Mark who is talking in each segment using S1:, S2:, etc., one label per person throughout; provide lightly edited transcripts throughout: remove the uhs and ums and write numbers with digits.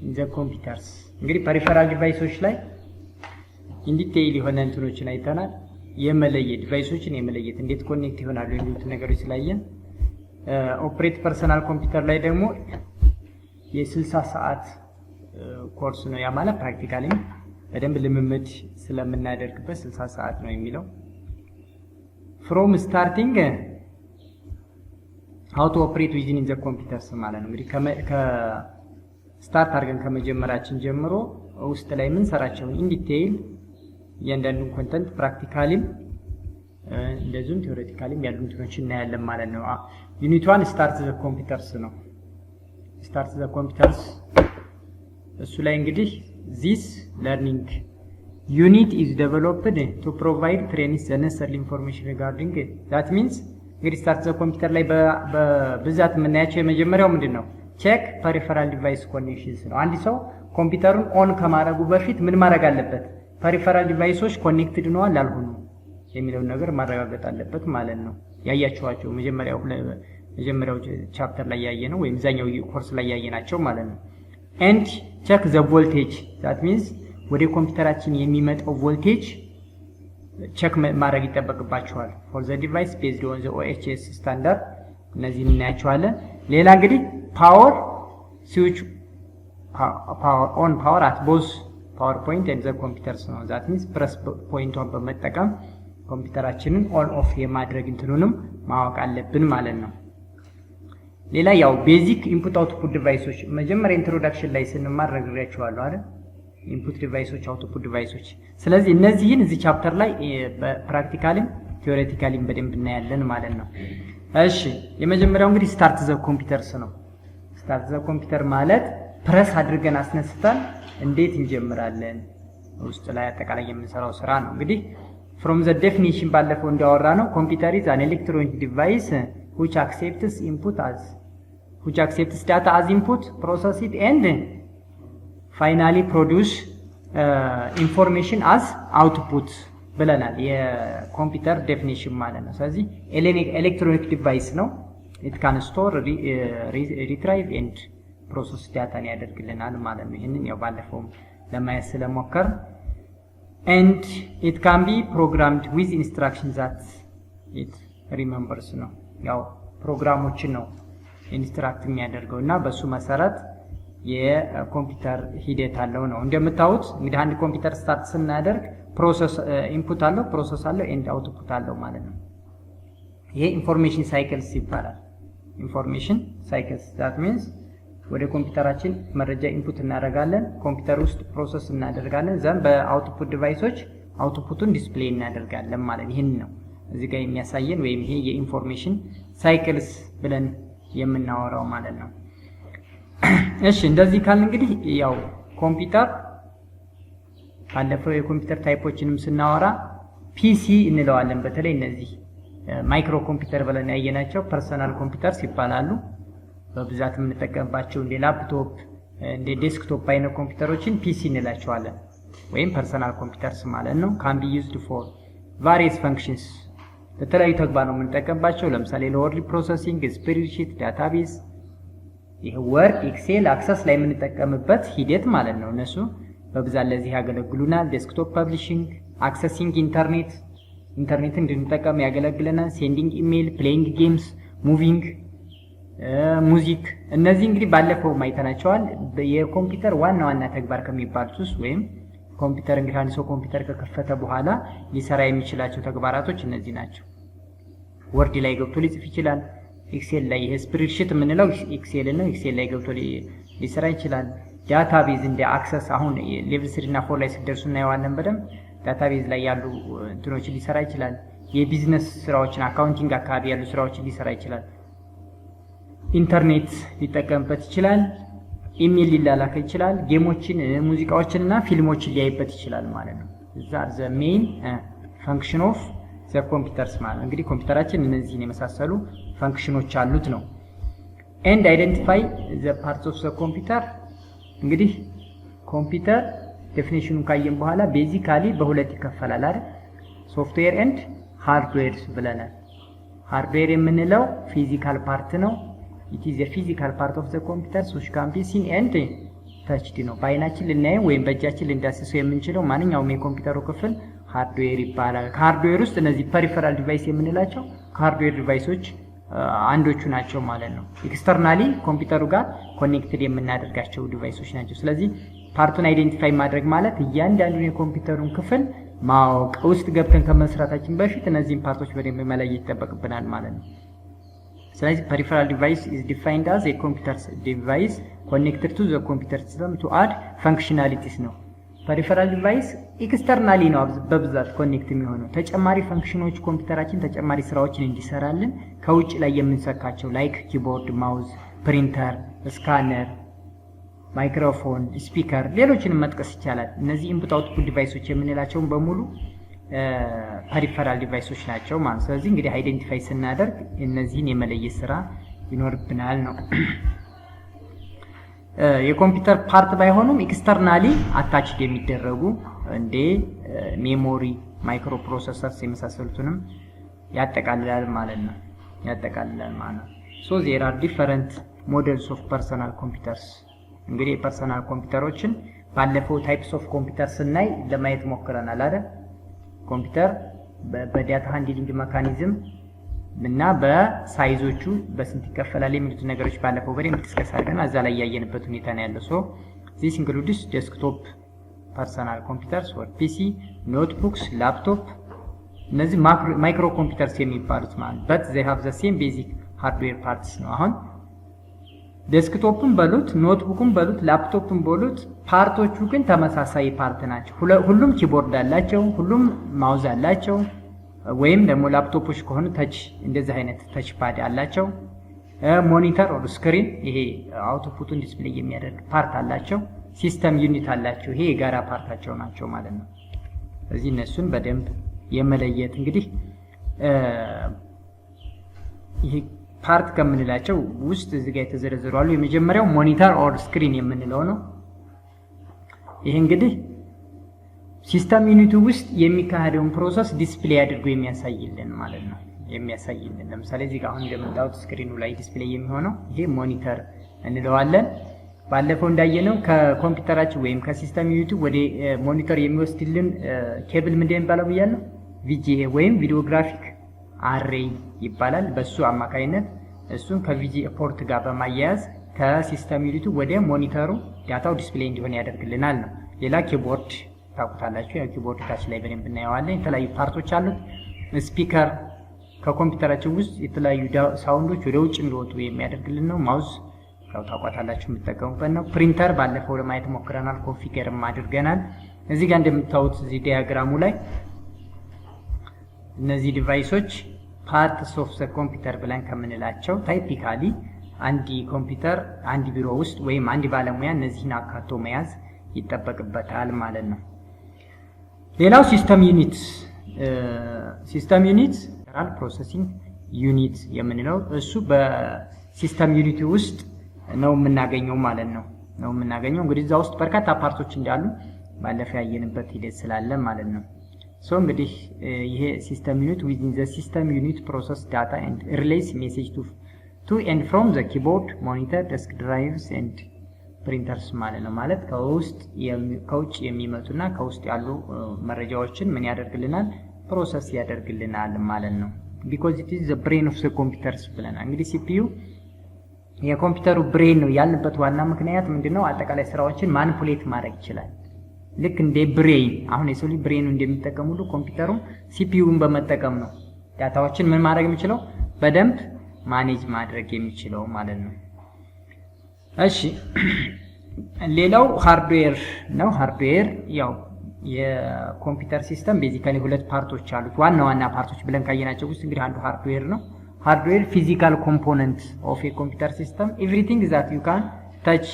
S1: in the computers እንግዲህ peripheral devices ላይ in detail የሆነ እንትኖችን አይተናል የመለየት ዲቫይሶችን የመለየት እንዴት ኮኔክት ይሆናሉ የሚሉት ነገሮች ስላየን ኦፕሬት ፐርሰናል ኮምፒውተር ላይ ደግሞ የ60 ሰዓት ኮርስ ነው ያ ማለት ፕራክቲካሊ በደንብ ልምምድ ስለምናደርግበት 60 ሰዓት ነው የሚለው from starting how to operate within the computers ማለት ነው እንግዲህ ስታርት አድርገን ከመጀመራችን ጀምሮ ውስጥ ላይ ምን ሰራቸው in detail የእንደኑን ኮንተንት ፕራክቲካሊም እንደዚሁም ቲዮሬቲካሊም ያሉ እንትኖችን እናያለን ማለት ነው ዩኒት 1 ስታርት ዘ ኮምፒውተርስ ነው ስታርት ዘ ኮምፒውተርስ እሱ ላይ እንግዲህ this learning unit is developed to provide training the necessary information regarding that means እንግዲህ ስታርት ዘ ኮምፒውተር ላይ በብዛት የምናያቸው የመጀመሪያው ምንድነው ቼክ peripheral device connections ነው አንድ ሰው ኮምፒውተሩን ኦን ከማድረጉ በፊት ምን ማድረግ አለበት peripheral devices connected ነው አልሆኑ የሚለው ነገር ማረጋገጥ አለበት ማለት ነው ያያችኋቸው መጀመሪያው ቻፕተር ላይ ያየ ነው ወይም ዛኛው ኮርስ ላይ ያየናቸው ማለት ነው and check the voltage that means ወደ ኮምፒውተራችን የሚመጣው ቮልቴጅ ቼክ ማድረግ ይጠበቅባቸዋል for the device based on the OHS standard እነዚህን እናያቸዋለን ሌላ እንግዲህ power switch power on power at both power point and the computers ነው that means press point on በመጠቀም ኮምፒውተራችንን on off የማድረግ እንትኑንም ማወቅ አለብን ማለት ነው ሌላ ያው ቤዚክ ኢንፑት አውትፑት ዲቫይሶች መጀመሪያ ኢንትሮዳክሽን ላይ ስንማር ነግሬያችኋለሁ አይደል ኢንፑት ዲቫይሶች አውትፑት ዲቫይሶች ስለዚህ እነዚህን እዚህ ቻፕተር ላይ ፕራክቲካሊም ቲዮሬቲካሊም በደንብ እናያለን ማለት ነው እሺ የመጀመሪያው እንግዲህ ስታርት ዘ ኮምፒውተርስ ነው ስታርት ዘ ኮምፒውተር ማለት ፕረስ አድርገን አስነስተን እንዴት እንጀምራለን ውስጥ ላይ አጠቃላይ የምንሰራው ስራ ነው እንግዲህ from the definition ባለፈው እንዳወራ ነው computer is an electronic device which accepts data as input process it and finally produce information as output ብለናል የኮምፒውተር ዴፊኒሽን ማለት ነው ስለዚህ ኤሌክትሮኒክ ዲቫይስ ነው it can store retrieve and process data ያደርግልናል ማለት ነው ይሄንን ያው ባለፈው ለማየት ስለሞከር and it can be programmed with instructions that it remembers ነው ያው ፕሮግራሞችን ነው ኢንስትራክት የሚያደርገውና በሱ መሰረት የኮምፒውተር ሂደት አለው ነው እንደምታዩት እንግዲህ አንድ ኮምፒውተር ስታርት ስናደርግ ፕሮሰስ ኢንፑት አለው ፕሮሰስ አለው ኤንድ አውትፑት አለው ማለት ነው ይሄ ኢንፎርሜሽን ሳይክልስ ይባላል ኢንፎርሜሽን ሳይክልስ that means ወደ ኮምፒውተራችን መረጃ ኢንፑት እናደርጋለን ኮምፒውተር ውስጥ ፕሮሰስ እናደርጋለን ዘን በአውትፑት ዲቫይሶች አውትፑቱን ዲስፕሌይ እናደርጋለን ማለት ይሄን ነው እዚህ ጋር የሚያሳየን ወይም ይሄ የኢንፎርሜሽን ሳይክልስ ብለን የምናወራው ማለት ነው እሺ እንደዚህ ካልን እንግዲህ ያው ኮምፒውተር ባለፈው የኮምፒውተር ታይፖችንም ስናወራ ፒሲ እንለዋለን በተለይ እነዚህ ማይክሮ ኮምፒውተር ብለን ያየናቸው ፐርሰናል ኮምፒውተርስ ይባላሉ በብዛት የምንጠቀምባቸው እንደ ላፕቶፕ እንደ ዴስክቶፕ አይነት ኮምፒውተሮችን ፒሲ እንላቸዋለን ወይም ፐርሰናል ኮምፒውተርስ ማለት ነው can be used for various functions ለተለያዩ ተግባር ነው የምንጠቀምባቸው ለምሳሌ ለወርድ ፕሮሰሲንግ ስፕሬድሺት ዳታቤዝ ይሄ ወርድ ኤክሴል አክሰስ ላይ የምንጠቀምበት ሂደት ማለት ነው እነሱ በብዛት ለዚህ ያገለግሉናል ዴስክቶፕ ፐብሊሺንግ አክሰሲንግ ኢንተርኔትን እንድንጠቀም ያገለግለናል ሴንዲንግ ኢሜል ፕሌይንግ ጌምስ ሙቪንግ ሙዚክ እነዚህ እንግዲህ ባለፈው ማይተናቸዋል የኮምፒውተር ዋና ተግባር ከሚባሉት ውስጥ ወይም ኮምፒውተር እንግዲህ አንድ ሰው ኮምፒውተር ከከፈተ በኋላ ሊሰራ የሚችላቸው ተግባራቶች እነዚህ ናቸው ወርድ ላይ ገብቶ ሊጽፍ ይችላል ኤክሴል ላይ ስፕሬድሺት የምንለው ኤክሴል ነው ኤክሴል ላይ ገብቶ ሊሰራ ይችላል ዳታቤዝ እንደ አክሰስ አሁን ሌቭል 3 እና 4 ላይ ሲደርሱ እናየዋለን በደንብ ዳታቤዝ ላይ ያሉ እንትኖችን ሊሰራ ይችላል የቢዝነስ ስራዎችን አካውንቲንግ አካባቢ ያሉ ስራዎችን ሊሰራ ይችላል ኢንተርኔት ሊጠቀምበት ይችላል ኢሜል ሊላላክ ይችላል ጌሞችን ሙዚቃዎችንና ፊልሞችን ሊያይበት ይችላል ማለት ነው ዛት ዘ ሜን ፈንክሽን ኦፍ ዘ ኮምፒውተርስ ማለት እንግዲህ ኮምፒውተራችን እነዚህን የመሳሰሉ ፈንክሽኖች አሉት ነው and identify the parts of the computer እንግዲህ ኮምፒውተር ዴፊኒሽኑን ካየን በኋላ ቤዚካሊ በሁለት ይከፈላል አይደል ሶፍትዌር ኤንድ ሃርድዌር ብለናል ሃርድዌር የምንለው ፊዚካል ፓርት ነው it is a physical part of the computer which can be seen and ታችድ ነው። በአይናችን ልናየው ወይም በእጃችን ልንዳስሰው የምንችለው ማንኛውም የኮምፒውተሩ ክፍል ሃርድዌር ይባላል። ከሃርድዌር ውስጥ እነዚህ ፐሪፈራል ዲቫይስ የምንላቸው ከሃርድዌር ዲቫይሶች አንዶቹ ናቸው ማለት ነው። ኤክስተርናሊ ኮምፒውተሩ ጋር ኮኔክትድ የምናደርጋቸው ዲቫይሶች ናቸው። ስለዚህ ፓርቱን አይዴንቲፋይ ማድረግ ማለት እያንዳንዱን የኮምፒውተሩን ክፍል ማወቅ፣ ውስጥ ገብተን ከመስራታችን በፊት እነዚህን ፓርቶች በደንብ መለየት ይጠበቅብናል ማለት ነው። ስለዚህ peripheral device is defined as a computer device connected to the computer system to add functionalities ነው። peripheral device ኤክስተርናሊ ነው በብዛት ኮኔክት የሚሆነው ተጨማሪ ፈንክሽኖች ኮምፒውተራችን ተጨማሪ ስራዎችን እንዲሰራልን ከውጭ ላይ የምንሰካቸው ላይክ ኪቦርድ፣ ማውዝ፣ ፕሪንተር፣ ስካነር፣ ማይክሮፎን፣ ስፒከር ሌሎችንም መጥቀስ ይቻላል። እነዚህ ኢንፑት አውትፑት ዲቫይሶች የምንላቸውን በሙሉ ፐሪፈራል ዲቫይሶች ናቸው ማለት። ስለዚህ እንግዲህ አይዴንቲፋይ ስናደርግ እነዚህን የመለየት ስራ ይኖርብናል ነው። የኮምፒውተር ፓርት ባይሆኑም ኤክስተርናሊ አታችድ የሚደረጉ እንደ ሜሞሪ፣ ማይክሮ ፕሮሰሰርስ የመሳሰሉትንም ያጠቃልላል ማለት ነው። ሶ ዜር አር ዲፈረንት ሞዴልስ ኦፍ ፐርሰናል ኮምፒውተርስ። እንግዲህ የፐርሰናል ኮምፒውተሮችን ባለፈው ታይፕስ ኦፍ ኮምፒውተር ስናይ ለማየት ሞክረናል አይደል? ኮምፒውተር በዳታ ሃንድሊንግ ሜካኒዝም እና በሳይዞቹ በስንት ይከፈላል የሚሉት ነገሮች ባለፈው በደንብ ዲስከስ አድርገናል። እዛ ላይ ያየንበት ሁኔታ ነው ያለው። ሶ ዚስ ኢንክሉድስ ዴስክቶፕ ፐርሰናል ኮምፒውተርስ ኦር ፒሲ፣ ኖትቡክስ፣ ላፕቶፕ እነዚህ ማይክሮ ኮምፒውተርስ የሚባሉት ማለት በት they have the same basic hardware parts ነው። አሁን ዴስክቶፕን በሉት ኖትቡክን በሉት ላፕቶፕን በሉት ፓርቶቹ ግን ተመሳሳይ ፓርት ናቸው። ሁሉም ኪቦርድ አላቸው፣ ሁሉም ማውዝ አላቸው፣ ወይም ደግሞ ላፕቶፖች ከሆኑ ተች እንደዚህ አይነት ተች ፓድ አላቸው። ሞኒተር ኦር ስክሪን ይሄ አውትፑቱን ዲስፕሌይ የሚያደርግ ፓርት አላቸው። ሲስተም ዩኒት አላቸው። ይሄ የጋራ ፓርታቸው ናቸው ማለት ነው። ስለዚህ እነሱን በደንብ የመለየት እንግዲህ ይሄ ፓርት ከምንላቸው ውስጥ እዚህ ጋር የተዘረዘሩ አሉ። የመጀመሪያው ሞኒተር ኦር ስክሪን የምንለው ነው። ይሄ እንግዲህ ሲስተም ዩኒቱ ውስጥ የሚካሄደውን ፕሮሰስ ዲስፕሌይ አድርጎ የሚያሳይልን ማለት ነው። ለምሳሌ እዚህ ጋር አሁን እንደምታዩት ስክሪኑ ላይ ዲስፕሌይ የሚሆነው ይሄ ሞኒተር እንለዋለን። ባለፈው እንዳየነው ከኮምፒውተራችን ወይም ከሲስተም ዩኒቱ ወደ ሞኒተር የሚወስድልን ኬብል ምንድነው የሚባለው ብያለሁ? VGA ወይም ቪዲዮ ግራፊክ አሬይ ይባላል። በሱ አማካይነት እሱን ከቪጂኤ ፖርት ጋር በማያያዝ ከሲስተም ዩኒቱ ወደ ሞኒተሩ ዳታው ዲስፕሌይ እንዲሆን ያደርግልናል ነው። ሌላ ኪቦርድ ታውቁታላችሁ። ያው ኪቦርድ ታች ላይ በደንብ እናየዋለን። የተለያዩ ፓርቶች አሉት። ስፒከር ከኮምፒውተራችን ውስጥ የተለያዩ ሳውንዶች ወደ ውጭ እንዲወጡ የሚያደርግልን ነው። ማውዝ ያው ታውቁታላችሁ የምትጠቀሙበት ነው። ፕሪንተር ባለፈው ለማየት ሞክረናል፣ ኮንፊገርም አድርገናል። እዚህ ጋር እንደምታዩት እዚህ ዲያግራሙ ላይ እነዚህ ዲቫይሶች ፓርትስ ኦፍ ዘ ኮምፒውተር ብለን ከምንላቸው ታይፒካሊ አንድ ኮምፒውተር አንድ ቢሮ ውስጥ ወይም አንድ ባለሙያ እነዚህን አካቶ መያዝ ይጠበቅበታል ማለት ነው። ሌላው ሲስተም ዩኒት ሴንትራል ፕሮሰሲንግ ዩኒት የምንለው እሱ በሲስተም ዩኒቲ ውስጥ ነው የምናገኘው ማለት ነው። እንግዲህ እዛ ውስጥ በርካታ ፓርቶች እንዳሉ ባለፈው ያየንበት ሂደት ስላለ ማለት ነው። ሶ እንግዲህ ይሄ ሲስተም ዩኒት within the system unit process data and relays message to and from the keyboard, monitor, desk drives and printers ማለት ነው። ማለት ከውጭ የሚመጡና ከውስጥ ያሉ መረጃዎችን ምን ያደርግልናል? ፕሮሰስ ያደርግልናል ማለት ነው። because it is the brain of the computers ብለናል። እንግዲህ CPU የኮምፒውተሩ ብሬን ነው ያልንበት ዋና ምክንያት ምንድነው? አጠቃላይ ስራዎችን ማኒፑሌት ማድረግ ይችላል። ልክ እንደ ብሬን አሁን የሰው ልጅ ብሬኑ እንደሚጠቀም ሁሉ ኮምፒውተሩም ሲፒዩን በመጠቀም ነው ዳታዎችን ምን ማድረግ የሚችለው በደንብ ማኔጅ ማድረግ የሚችለው ማለት ነው። እሺ ሌላው ሃርድዌር ነው። ሃርድዌር ያው የኮምፒውተር ሲስተም ቤዚካሊ ሁለት ፓርቶች አሉት። ዋና ፓርቶች ብለን ካየናቸው ውስጥ እንግዲህ አንዱ ሃርድዌር ነው። ሃርድዌር ፊዚካል ኮምፖነንት ኦፍ ኤ ኮምፒውተር ሲስተም ኤቭሪቲንግ ዛት ዩ ካን ታች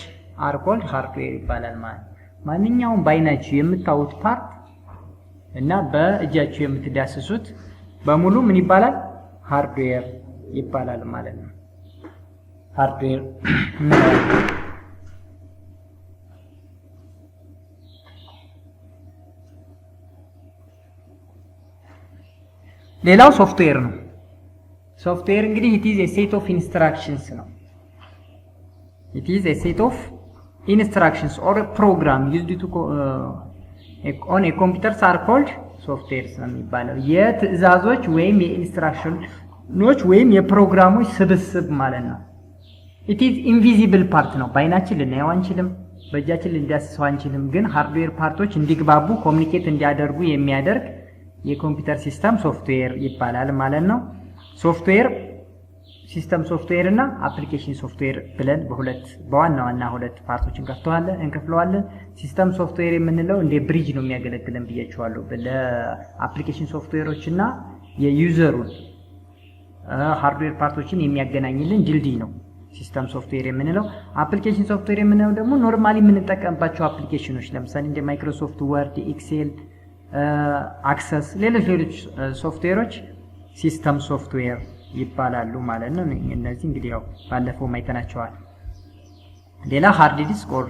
S1: አር ኮልድ ሃርድዌር ይባላል ማለት ነው። ማንኛውም በአይናችሁ የምታዩት ፓርት እና በእጃችሁ የምትዳስሱት በሙሉ ምን ይባላል? ሃርድዌር ይባላል ማለት ነው። ሃርድዌር ሌላው ሶፍትዌር ነው። ሶፍትዌር እንግዲህ it is a set of instructions ነው። it is a set of instructions or a program used to on a computers are called softwares ነው የሚባለው የትዕዛዞች ወይም የኢንስትራክሽኖች ወይም የፕሮግራሞች ስብስብ ማለት ነው it is invisible part ነው ባይናችን ልናየው አንችልም በእጃችን ልንዳስሰው አንችልም ግን ሃርድዌር ፓርቶች እንዲግባቡ ኮሙኒኬት እንዲያደርጉ የሚያደርግ የኮምፒውተር ሲስተም ሶፍትዌር ይባላል ማለት ነው ሶፍትዌር ሲስተም ሶፍትዌር እና አፕሊኬሽን ሶፍትዌር ብለን በዋና ሁለት ፓርቶችን እንከፍለዋለን ሲስተም ሶፍትዌር የምንለው እንደ ብሪጅ ነው የሚያገለግለን ብያችኋለሁ ለአፕሊኬሽን ሶፍትዌሮች እና የዩዘሩን ሃርድዌር ፓርቶችን የሚያገናኝልን ድልድይ ነው ሲስተም ሶፍትዌር የምንለው አፕሊኬሽን ሶፍትዌር የምንለው ደግሞ ኖርማሊ የምንጠቀምባቸው አፕሊኬሽኖች ለምሳሌ እንደ ማይክሮሶፍት ወርድ ኤክሴል አክሰስ ሌሎች ሶፍትዌሮች ሲስተም ሶፍትዌር ይባላሉ ማለት ነው እነዚህ እንግዲህ ያው ባለፈው ማይተናቸዋል ሌላ ሃርድ ዲስክ ኦር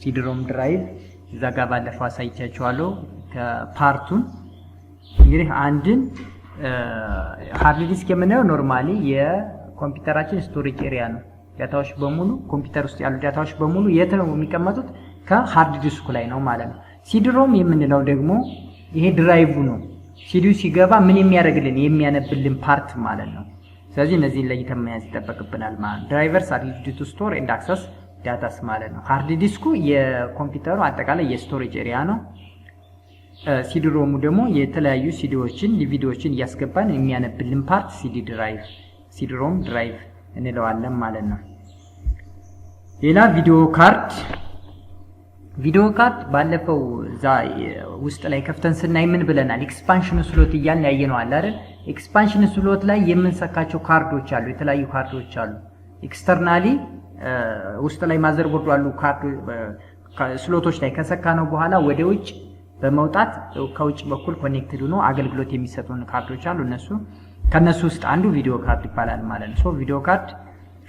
S1: ሲዲ-ሮም ድራይቭ እዛ ጋር ባለፈው አሳይቻችኋለሁ ከፓርቱን እንግዲህ አንድን ሃርድ ዲስክ የምንለው ኖርማሊ የኮምፒውተራችን ስቶሬጅ ኤሪያ ነው ዳታዎች በሙሉ ኮምፒውተር ውስጥ ያሉ ዳታዎች በሙሉ የት ነው የሚቀመጡት ከሃርድ ዲስኩ ላይ ነው ማለት ነው ሲዲ-ሮም የምንለው ደግሞ ይሄ ድራይቭ ነው ሲዲው ሲገባ ምን የሚያደርግልን የሚያነብልን ፓርት ማለት ነው ስለዚህ እነዚህን ለይተን መያዝ ይጠበቅብናል ማለት ድራይቨርስ አር ዩዝድ ቱ ስቶር ኤንድ አክሰስ ዳታስ ማለት ነው ሃርድ ዲስኩ የኮምፒውተሩ አጠቃላይ የስቶሬጅ ኤሪያ ነው ሲዲ-ሮሙ ደግሞ የተለያዩ ሲዲዎችን ዲቪዲዎችን እያስገባን የሚያነብልን ፓርት ሲዲ-ሮም ድራይቭ እንለዋለን ማለት ነው ሌላ ቪዲዮ ካርድ ባለፈው ውስጥ ላይ ከፍተን ስናይ ምን ብለናል ኤክስፓንሽን ስሎት እያልን ያየነው አለ አይደል ኤክስፓንሽን ስሎት ላይ የምንሰካቸው ካርዶች አሉ የተለያዩ ካርዶች አሉ ኤክስተርናሊ ውስጥ ላይ ማዘርቦርዱ አሉ ካርድ ስሎቶች ላይ ከሰካ ነው በኋላ ወደ ውጭ በመውጣት ከውጭ በኩል ኮኔክትድ ሆኖ አገልግሎት የሚሰጡን ካርዶች አሉ ከነሱ ውስጥ አንዱ ቪዲዮ ካርድ ይባላል ማለት ነው ሶ ቪዲዮ ካርድ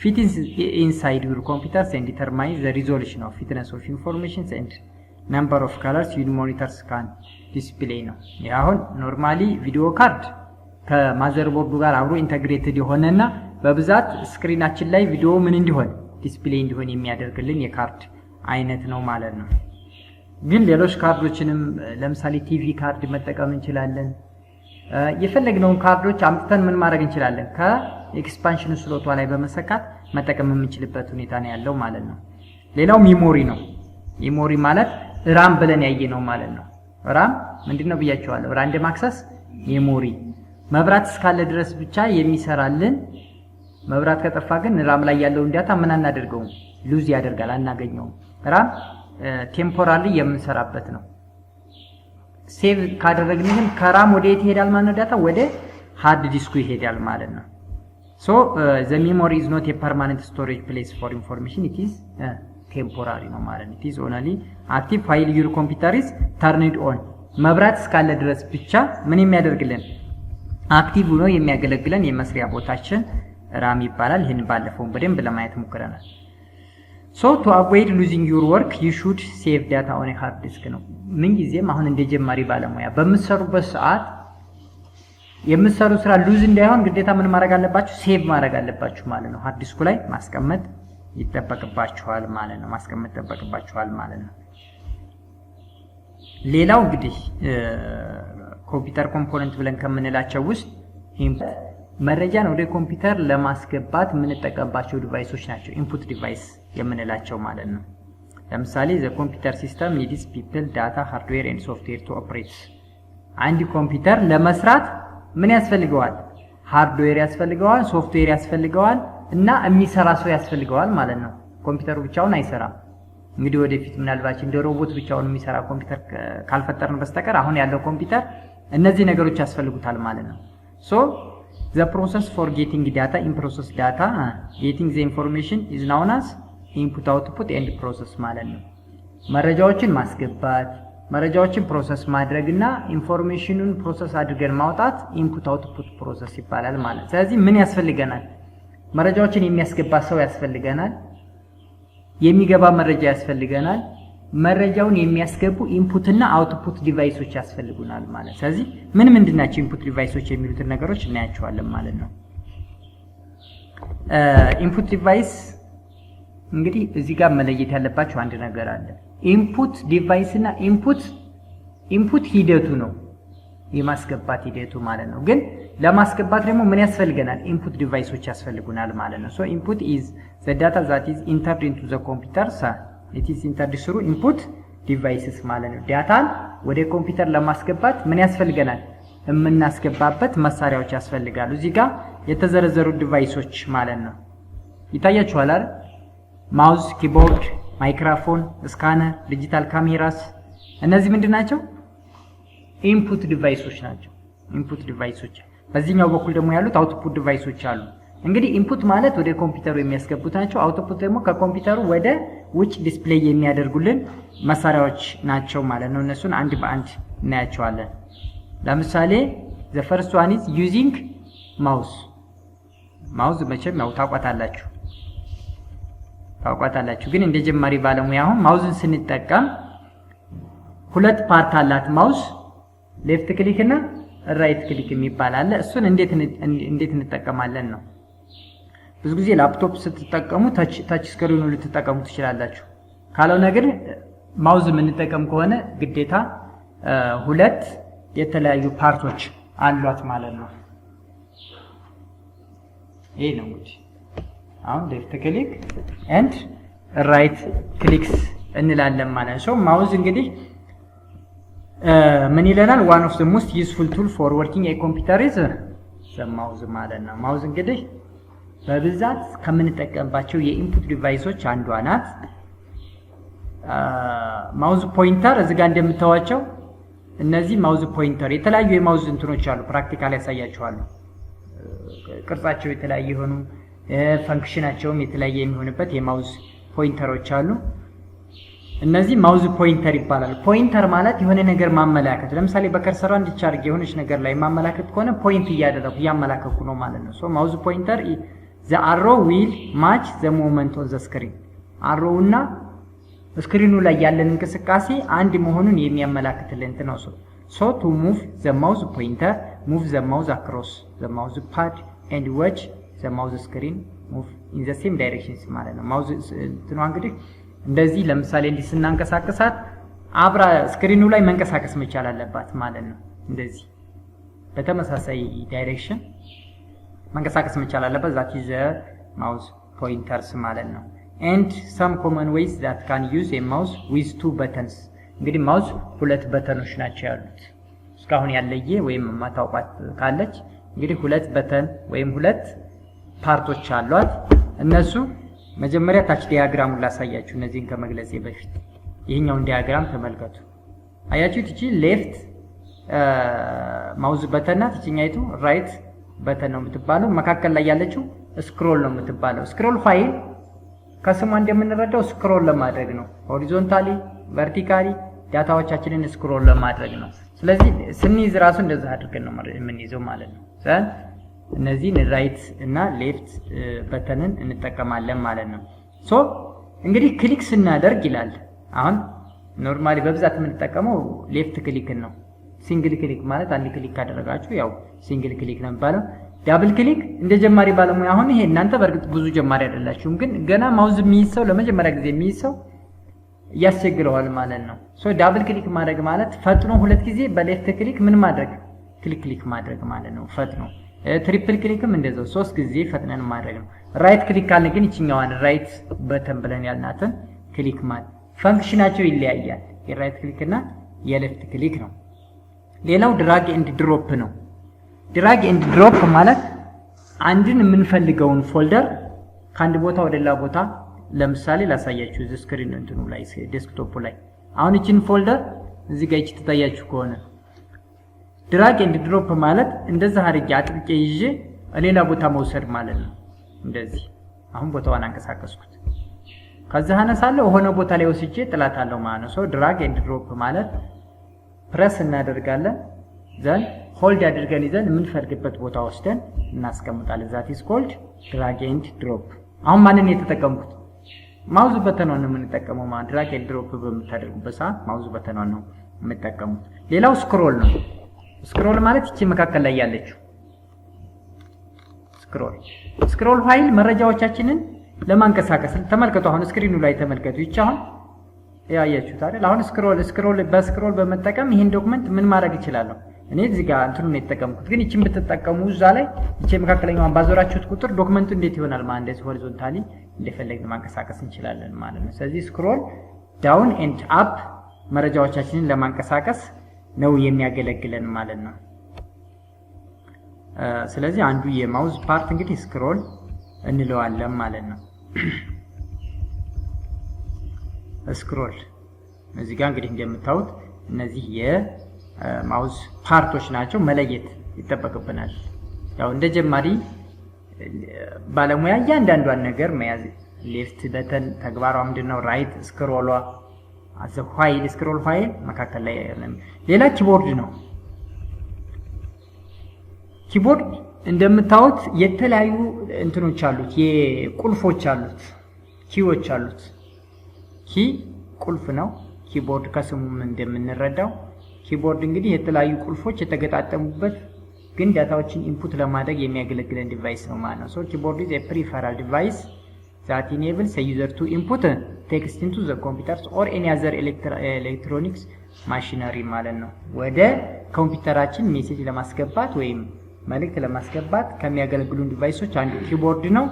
S1: fits inside your computers and determines the resolution of fitness of information and number of colors your monitors can display ነው ያሁን ኖርማሊ ቪዲዮ ካርድ ከማዘርቦርዱ ጋር አብሮ ኢንተግሬትድ የሆነና በብዛት ስክሪናችን ላይ ቪዲዮ ምን እንዲሆን ዲስፕሌይ እንዲሆን የሚያደርግልን የካርድ አይነት ነው ማለት ነው ግን ሌሎች ካርዶችንም ለምሳሌ ቲቪ ካርድ መጠቀም እንችላለን የፈለግነውን ካርዶች አምጥተን ምን ማድረግ እንችላለን ከኤክስፓንሽን ስሎቷ ላይ በመሰካት መጠቀም የምንችልበት ሁኔታ ነው ያለው ማለት ነው ሌላው ሜሞሪ ነው ሜሞሪ ማለት ራም ብለን ያየነው ማለት ነው ራም ምንድነው ብያችኋለሁ ራንደም አክሰስ ሜሞሪ መብራት እስካለ ድረስ ብቻ የሚሰራልን መብራት ከጠፋ ግን ራም ላይ ያለው ዳታ ምን አናደርገውም ሉዝ ያደርጋል አናገኘውም ራም ቴምፖራሪ የምንሰራበት ነው ሴቭ ካደረግን ግን ከራም ወደ የት ይሄዳል ማለት ዳታ ወደ ሃርድ ዲስኩ ይሄዳል ማለት ነው so the memory is not a permanent storage place for information it is temporary ነው ማለት ነው it is only active while your computer is turned on መብራት እስካለ ድረስ ብቻ ምን የሚያደርግልን አክቲቭ ሆኖ የሚያገለግለን የመስሪያ ቦታችን ራም ይባላል ይሄን ባለፈው በደንብ ለማየት ሞክረናል so to avoid losing your work you should save data on a hard disk ነው ምን ጊዜም አሁን እንደጀማሪ ባለሙያ በመሰሩበት ሰዓት የምትሰሩ ስራ ሉዝ እንዳይሆን ግዴታ ምን ማድረግ አለባችሁ ሴቭ ማድረግ አለባችሁ ማለት ነው ሃርድ ዲስኩ ላይ ማስቀመጥ ይተበቅባችኋል ማለት ነው ሌላው እንግዲህ ኮምፒውተር ኮምፖነንት ብለን ከምንላቸው ውስጥ መረጃን ወደ ኮምፒውተር ለማስገባት የምንጠቀምባቸው ዲቫይሶች ናቸው ኢንፑት ዲቫይስ የምንላቸው ማለት ነው ለምሳሌ the computer system needs people data hardware and software to operate አንድ ኮምፒውተር ለመስራት ምን ያስፈልገዋል ሃርድዌር ያስፈልገዋል ሶፍትዌር ያስፈልገዋል እና የሚሰራ ሰው ያስፈልገዋል ማለት ነው ኮምፒውተሩ ብቻውን አይሰራም እንግዲህ ወደፊት ምናልባት እንደ ሮቦት ብቻውን የሚሰራ ኮምፒውተር ካልፈጠርን በስተቀር አሁን ያለው ኮምፒውተር እነዚህ ነገሮች ያስፈልጉታል ማለት ነው so the process for getting data in process data getting the information is known as input output and process ማለት ነው መረጃዎችን ማስገባት መረጃዎችን ፕሮሰስ ማድረግና ኢንፎርሜሽኑን ፕሮሰስ አድርገን ማውጣት ኢንፑት አውትፑት ፕሮሰስ ይባላል ማለት ስለዚህ ምን ያስፈልገናል መረጃዎችን የሚያስገባ ሰው ያስፈልገናል የሚገባ መረጃ ያስፈልገናል መረጃውን የሚያስገቡ ኢንፑት እና አውትፑት ዲቫይሶች ያስፈልጉናል ማለት ስለዚህ ምን ምንድናቸው ኢንፑት ዲቫይሶች የሚሉትን ነገሮች እናያቸዋለን ማለት ነው ኢንፑት ዲቫይስ እንግዲህ እዚህ ጋር መለየት ያለባችሁ አንድ ነገር አለ። ኢንፑት ዲቫይስ እና ኢንፑት ሂደቱ ነው የማስገባት ሂደቱ ማለት ነው። ግን ለማስገባት ደግሞ ምን ያስፈልገናል? ኢንፑት ዲቫይሶች ያስፈልጉናል ማለት ነው። ሶ ኢንፑት ኢዝ ዘ ዳታ ዛት ኢዝ ኢንተርድ ኢንቱ ዘ ኮምፒውተር ኢት ኢዝ ኢንተርድ ስሩ ኢንፑት ዲቫይስስ ማለት ነው። ዳታን ወደ ኮምፒውተር ለማስገባት ምን ያስፈልገናል? የምናስገባበት መሳሪያዎች ያስፈልጋሉ። እዚህ ጋር የተዘረዘሩ ዲቫይሶች ማለት ነው ይታያችኋል አይደል? ማውዝ፣ ኪቦርድ፣ ማይክሮፎን፣ ስካነር፣ ዲጂታል ካሜራስ እነዚህ ምንድናቸው? ኢንፑት ዲቫይሶች ናቸው። ኢንፑት ዲቫይሶች። በዚህኛው በኩል ደግሞ ያሉት አውትፑት ዲቫይሶች አሉ። እንግዲህ ኢንፑት ማለት ወደ ኮምፒውተሩ የሚያስገቡት ናቸው። አውትፑት ደግሞ ከኮምፒውተሩ ወደ ውጭ ዲስፕሌይ የሚያደርጉልን መሳሪያዎች ናቸው ማለት ነው። እነሱን አንድ በአንድ እናያቸዋለን። ለምሳሌ the first one is using mouse መቼም ያው ታውቋታላችሁ ግን እንደ ጀማሪ ባለሙያ አሁን ማውዝን ስንጠቀም ሁለት ፓርት አላት ማውዝ፣ ሌፍት ክሊክ እና ራይት ክሊክ የሚባል አለ። እሱን እንዴት እንጠቀማለን ነው። ብዙ ጊዜ ላፕቶፕ ስትጠቀሙ ታች ስክሪኑ ልትጠቀሙ ትችላላችሁ። ካልሆነ ግን ማውዝ የምንጠቀም ከሆነ ግዴታ ሁለት የተለያዩ ፓርቶች አሏት ማለት ነው። ይሄ ነው እንግዲህ አሁን ሌፍት ክሊክ ኤንድ ራይት ክሊክስ እንላለን ማለት ነው። ማውዝ እንግዲህ ምን ይለናል? one of the most useful tool for working a computer is the mouse ማለት ነው። ማውዝ እንግዲህ በብዛት ከምንጠቀምባቸው የኢንፑት ዲቫይሶች አንዷ ናት። ማውዝ ፖይንተር እዚህ ጋር እንደምታዩቸው እነዚህ ማውዝ ፖይንተር የተለያዩ የማውዝ እንትኖች አሉ። ፕራክቲካሊ ያሳያችኋለሁ። ቅርጻቸው የተለያየ የሆኑ ፈንክሽናቸውም የተለያየ የሚሆንበት የማውዝ ፖይንተሮች አሉ። እነዚህ ማውዝ ፖይንተር ይባላል። ፖይንተር ማለት የሆነ ነገር ማመላከት፣ ለምሳሌ በከርሰሯ እንዲቻርግ የሆነች ነገር ላይ ማመላከት ከሆነ ፖይንት እያመላከኩ ነው ማለት ነው። ሶ ማውዝ ፖይንተር the arrow will match the movement on the screen arrow እና ስክሪኑ ላይ ያለን እንቅስቃሴ አንድ መሆኑን የሚያመላክትልን ነው። so to move the mouse pointer move the mouse across the mouse pad and watch the mouse screen move in the same directions ማለት ነው። ማውዝ እንትኑ እንግዲህ እንደዚህ ለምሳሌ እንዲህ ስናንቀሳቀሳት አብራ ስክሪኑ ላይ መንቀሳቀስ መቻል አለባት ማለት ነው። እንደዚህ በተመሳሳይ ዳይሬክሽን መንቀሳቀስ መቻል አለበት። that is the mouse pointers ማለት ነው። and some common ways that can use a mouse with two buttons እንግዲህ ማውዝ ሁለት በተኖች ናቸው ያሉት። እስካሁን ያለየ ወይም ማታውቋት ካለች እንግዲህ ሁለት በተን ወይም ሁለት ፓርቶች አሏት። እነሱ መጀመሪያ ታች ዲያግራሙን ላሳያችሁ እነዚህን ከመግለጼ በፊት ይሄኛውን ዲያግራም ተመልከቱ። አያችሁት? እቺ ሌፍት ማውዝ በተን ናት። እቺኛይቱ ራይት በተን ነው የምትባለው። መካከል ላይ ያለችው ስክሮል ነው የምትባለው። ስክሮል ፋይል ከስሟ እንደምንረዳው ስክሮል ለማድረግ ነው። ሆሪዞንታሊ ቨርቲካሊ ዳታዎቻችንን ስክሮል ለማድረግ ነው። ስለዚህ ስንይዝ ራሱ እንደዛ አድርገን ነው የምንይዘው ማለት ነው። እነዚህን ራይት እና ሌፍት በተንን እንጠቀማለን ማለት ነው። ሶ እንግዲህ ክሊክ ስናደርግ ይላል። አሁን ኖርማሊ በብዛት የምንጠቀመው ሌፍት ክሊክን ነው። ሲንግል ክሊክ ማለት አንድ ክሊክ ካደረጋችሁ ያው ሲንግል ክሊክ ነው የሚባለው። ዳብል ክሊክ እንደ ጀማሪ ባለሙያ አሁን ይሄ እናንተ በእርግጥ ብዙ ጀማሪ አይደላችሁም፣ ግን ገና ማውዝ የሚይዝ ሰው ለመጀመሪያ ጊዜ የሚይዝ ሰው ያስቸግረዋል ማለት ነው። ሶ ዳብል ክሊክ ማድረግ ማለት ፈጥኖ ሁለት ጊዜ በሌፍት ክሊክ ምን ማድረግ ክሊክ ማድረግ ማለት ነው። ፈጥኖ ትሪፕል ክሊክም እንደዛው ሶስት ጊዜ ፈጥነን ማድረግ ነው። ራይት ክሊክ ካልን ግን እቺኛዋን ራይት በተን ብለን ያልናትን ክሊክ ማለት ፈንክሽናቸው ይለያያል። የራይት ክሊክ እና የሌፍት ክሊክ ነው። ሌላው ድራግ ኤንድ ድሮፕ ነው። ድራግ ኤንድ ድሮፕ ማለት አንድን የምንፈልገውን ፎልደር ከአንድ ቦታ ወደ ሌላ ቦታ ለምሳሌ ላሳያችሁ እዚህ ስክሪን እንትኑ ላይ ዴስክቶፕ ላይ አሁን እቺን ፎልደር እዚህ ጋር ትታያችሁ ከሆነ ድራግ ኤንድ ድሮፕ ማለት እንደዛ አድርጌ አጥብቄ ይዤ ሌላ ቦታ መውሰድ ማለት ነው። እንደዚህ አሁን ቦታዋን አንቀሳቀስኩት ከዛ አነሳለሁ ሆነ ቦታ ላይ ወስጄ ጥላታለሁ ማለት ነው። ሶ ድራግ ኤንድ ድሮፕ ማለት ፕረስ እናደርጋለን ዘን ሆልድ አድርገን ይዘን የምንፈልግበት ቦታ ወስደን እናስቀምጣለን። ዛት ኢዝ ኮልድ ድራግ ኤንድ ድሮፕ። አሁን ማንን የተጠቀምኩት ማውዝ በተኗን ነው የምንጠቀመው ማለት ድራግ ኤንድ ድሮፕ በምታደርጉበት ሰዓት ማውዝ በተኗን ነው የምትጠቀሙት። ሌላው ስክሮል ነው። ስክሮል ማለት እቺ መካከል ላይ ያለችው ስክሮል ፋይል መረጃዎቻችንን ለማንቀሳቀስ ተመልከቱ። አሁን ስክሪኑ ላይ ተመልከቱ። ይቻላል ያያችሁት አይደል? አሁን በስክሮል በመጠቀም ይሄን ዶክመንት ምን ማድረግ እችላለሁ? እኔ እዚህ ጋር እንትኑ ነው የተጠቀምኩት፣ ግን እቺን ብትጠቀሙ እዛ ላይ እቺ መካከለኛዋን ባዞራችሁት ቁጥር ዶክመንቱ እንዴት ይሆናል ማለት እንደዚህ ሆሪዞንታሊ እንደፈለግን ማንቀሳቀስ እንችላለን ማለት ነው። ስለዚህ ስክሮል ዳውን ኤንድ አፕ መረጃዎቻችንን ለማንቀሳቀስ ነው የሚያገለግለን ማለት ነው። ስለዚህ አንዱ የማውዝ ፓርት እንግዲህ ስክሮል እንለዋለን ማለት ነው። ስክሮል እዚህ ጋር እንግዲህ እንደምታዩት እነዚህ የማውዝ ፓርቶች ናቸው፣ መለየት ይጠበቅብናል። ያው እንደ ጀማሪ ባለሙያ እያንዳንዷን ነገር መያዝ። ሌፍት በተን ተግባሯ ምንድነው? ራይት ስክሮሏ አዘ ፋይል ስክሮል ፋይል መካከል ላይ ሌላ ኪቦርድ ነው። ኪቦርድ እንደምታዩት የተለያዩ እንትኖች አሉት፣ የቁልፎች አሉት፣ ኪዎች አሉት። ኪ ቁልፍ ነው። ኪቦርድ ከስሙም እንደምንረዳው ኪቦርድ እንግዲህ የተለያዩ ቁልፎች የተገጣጠሙበት ግን ዳታዎችን ኢንፑት ለማድረግ የሚያገለግለን ዲቫይስ ነው ማለት ነው። ሶ ኪቦርድ is a peripheral device that enables a user to input text into the computers or any other electronics machinery ማለት ነው። ወደ ኮምፒውተራችን ሜሴጅ ለማስገባት ወይም መልእክት ለማስገባት ከሚያገለግሉን ዲቫይሶች አንዱ ኪቦርድ ነው።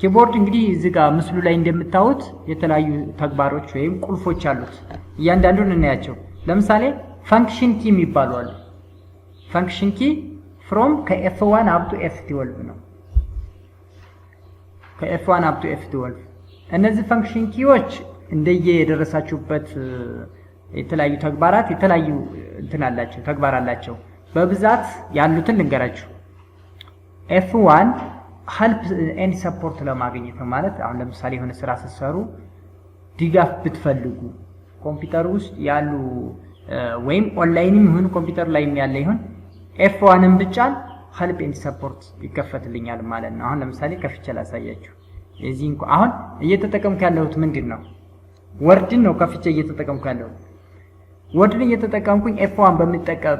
S1: ኪቦርድ እንግዲህ እዚህ ጋር ምስሉ ላይ እንደምታዩት የተለያዩ ተግባሮች ወይም ቁልፎች አሉት። እያንዳንዱን እናያቸው። ለምሳሌ ፈንክሽን ኪ የሚባሉ አሉ። ፈንክሽን ኪ ፍሮም ከኤፍ1 አፕ ቱ ኤፍ12 ነው። ከኤፍ1 አፕ ቱ ኤፍ12 እነዚህ ፈንክሽን ኪዎች እንደየ የደረሳችሁበት የተለያዩ ተግባራት የተለያዩ እንትን አላቸው፣ ተግባር አላቸው። በብዛት ያሉትን ልንገራችሁ። ኤፍ1 ሄልፕ ኤንድ ሰፖርት ለማግኘት ነው ማለት አሁን ለምሳሌ የሆነ ስራ ስትሰሩ ድጋፍ ብትፈልጉ ኮምፒውተር ውስጥ ያሉ ወይም ኦንላይንም ይሁን ኮምፒውተር ላይ ያለ ይሁን ኤፍ1ን ብቻን ሄልፕ ኤንድ ሰፖርት ይከፈትልኛል ማለት ነው። አሁን ለምሳሌ ከፍቼ ላሳያችሁ። እዚህ እንኳን አሁን እየተጠቀምኩ ያለሁት ምንድነው? ወርድን ነው ከፍቼ እየተጠቀምኩ ያለሁት። ወርድን እየተጠቀምኩኝ ኤፍ1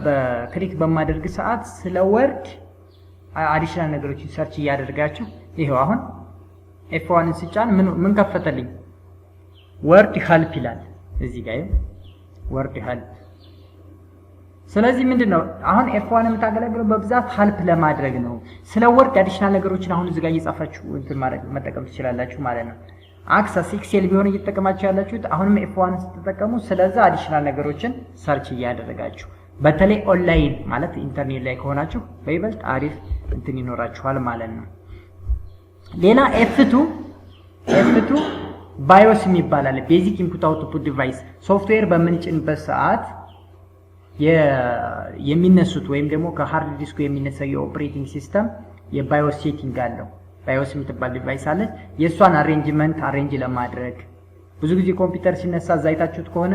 S1: በክሊክ በማደርግ ሰዓት ስለ ወርድ አዲሽናል ነገሮችን ሰርች እያደረጋችሁ ይሄው አሁን ኤፍ1ን ስጫን ምን ከፈተልኝ? ወርድ ሄልፕ ይላል እዚህ ጋር ወርድ ሄልፕ። ስለዚህ ምንድነው አሁን ኤፍ1 የምታገለግለው በብዛት ሄልፕ ለማድረግ ነው። ስለ ወርድ አዲሽናል ነገሮችን አሁን እዚህ ጋር እየጻፋችሁ እንትን ማድረግ መጠቀም ትችላላችሁ ማለት ነው። አክሰስ ኤክሴል ቢሆን እየተጠቀማችሁ ያላችሁት አሁንም ኤፍ1 ስትጠቀሙ ስለዛ አዲሽናል ነገሮችን ሰርች እያደረጋችሁ በተለይ ኦንላይን ማለት ኢንተርኔት ላይ ከሆናችሁ በይበልጥ አሪፍ እንትን ይኖራችኋል ማለት ነው። ሌላ ኤፍ2 ባዮስ የሚባል ቤዚክ ኢንፑት አውትፑት ዲቫይስ ሶፍትዌር በምንጭንበት ሰዓት የሚነሱት ወይም ደግሞ ከሃርድ ዲስኩ የሚነሳው የኦፕሬቲንግ ሲስተም የባዮስ ሴቲንግ አለው። ባዮስ የምትባል ዲቫይስ አለች። የእሷን አሬንጅ ለማድረግ ብዙ ጊዜ ኮምፒውተር ሲነሳ ዛይታችሁት ከሆነ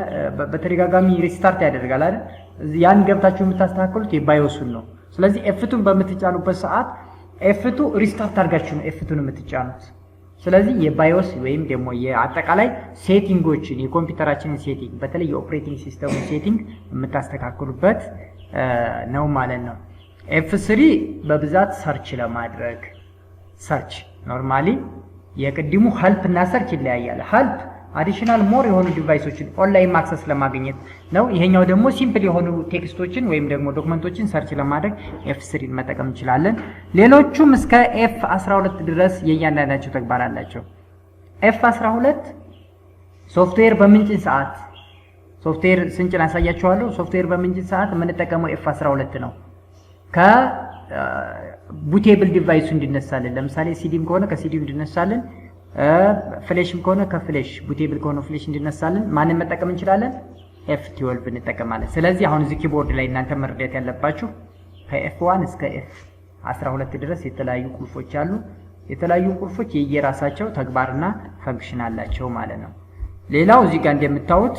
S1: በተደጋጋሚ ሪስታርት ያደርጋል አይደል? ያን ገብታችሁ የምታስተካክሉት የባዮሱን ነው። ስለዚህ ኤፍ2ን በምትጫኑበት ሰዓት ኤፍ2 ሪስታርት አድርጋችሁ ነው ኤፍ2ን የምትጫኑት። ስለዚህ የባዮስ ወይም ደግሞ የአጠቃላይ ሴቲንጎችን የኮምፒውተራችንን ሴቲንግ በተለይ የኦፕሬቲንግ ሲስተሙ ሴቲንግ የምታስተካክሉበት ነው ማለት ነው። ኤፍ3 በብዛት ሰርች ለማድረግ ሰርች ኖርማሊ የቅድሙ ሄልፕ እና ሰርች ይለያያል። ሄልፕ አዲሽናል ሞር የሆኑ ዲቫይሶችን ኦንላይን አክሰስ ለማግኘት ነው። ይሄኛው ደግሞ ሲምፕል የሆኑ ቴክስቶችን ወይም ደግሞ ዶክመንቶችን ሰርች ለማድረግ ኤፍ3ን መጠቀም እንችላለን። ሌሎቹም እስከ ኤፍ12 ድረስ የእያንዳንዳቸው ተግባር አላቸው። ኤፍ12 ሶፍትዌር በምንጭን ሰዓት ሶፍትዌር ስንጭን አሳያችኋለሁ። ሶፍትዌር በምንጭን ሰዓት የምንጠቀመው ኤፍ12 ነው። ቡቴብል ዲቫይሱ እንዲነሳልን ለምሳሌ ሲዲም ከሆነ ከሲዲው እንዲነሳልን፣ ፍሌሽም ከሆነ ከፍሌሽ ቡቴብል ከሆነ ፍሌሽ እንዲነሳልን ማንን መጠቀም እንችላለን? ኤፍ12 እንጠቀማለን። ስለዚህ አሁን እዚህ ኪቦርድ ላይ እናንተ መረዳት ያለባችሁ ከኤፍ1 እስከ ኤፍ12 ድረስ የተለያዩ ቁልፎች አሉ። የተለያዩ ቁልፎች የየራሳቸው ተግባርና ፈንክሽን አላቸው ማለት ነው። ሌላው እዚህ ጋር እንደምታዩት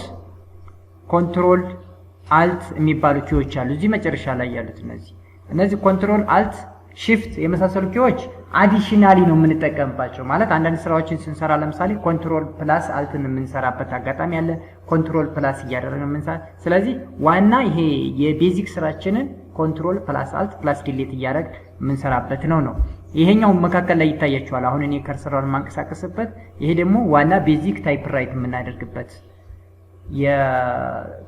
S1: ኮንትሮል አልት የሚባሉ ኪዎች አሉ። እዚህ መጨረሻ ላይ ያሉት እነዚህ ኮንትሮል አልት ሺፍት የመሳሰሉ ኪዎች አዲሽናሊ ነው የምንጠቀምባቸው። ማለት አንዳንድ ስራዎችን ስንሰራ ለምሳሌ ኮንትሮል ፕላስ አልትን የምንሰራበት አጋጣሚ አለ። ኮንትሮል ፕላስ እያደረግን የምንሰራ። ስለዚህ ዋና ይሄ የቤዚክ ስራችንን ኮንትሮል ፕላስ አልት ፕላስ ዲሌት እያደረግ የምንሰራበት ነው። ይሄኛው መካከል ላይ ይታያችኋል። አሁን እኔ ከርሰሩን ማንቀሳቀስበት ይሄ ደግሞ ዋና ቤዚክ ታይፕራይት የምናደርግበት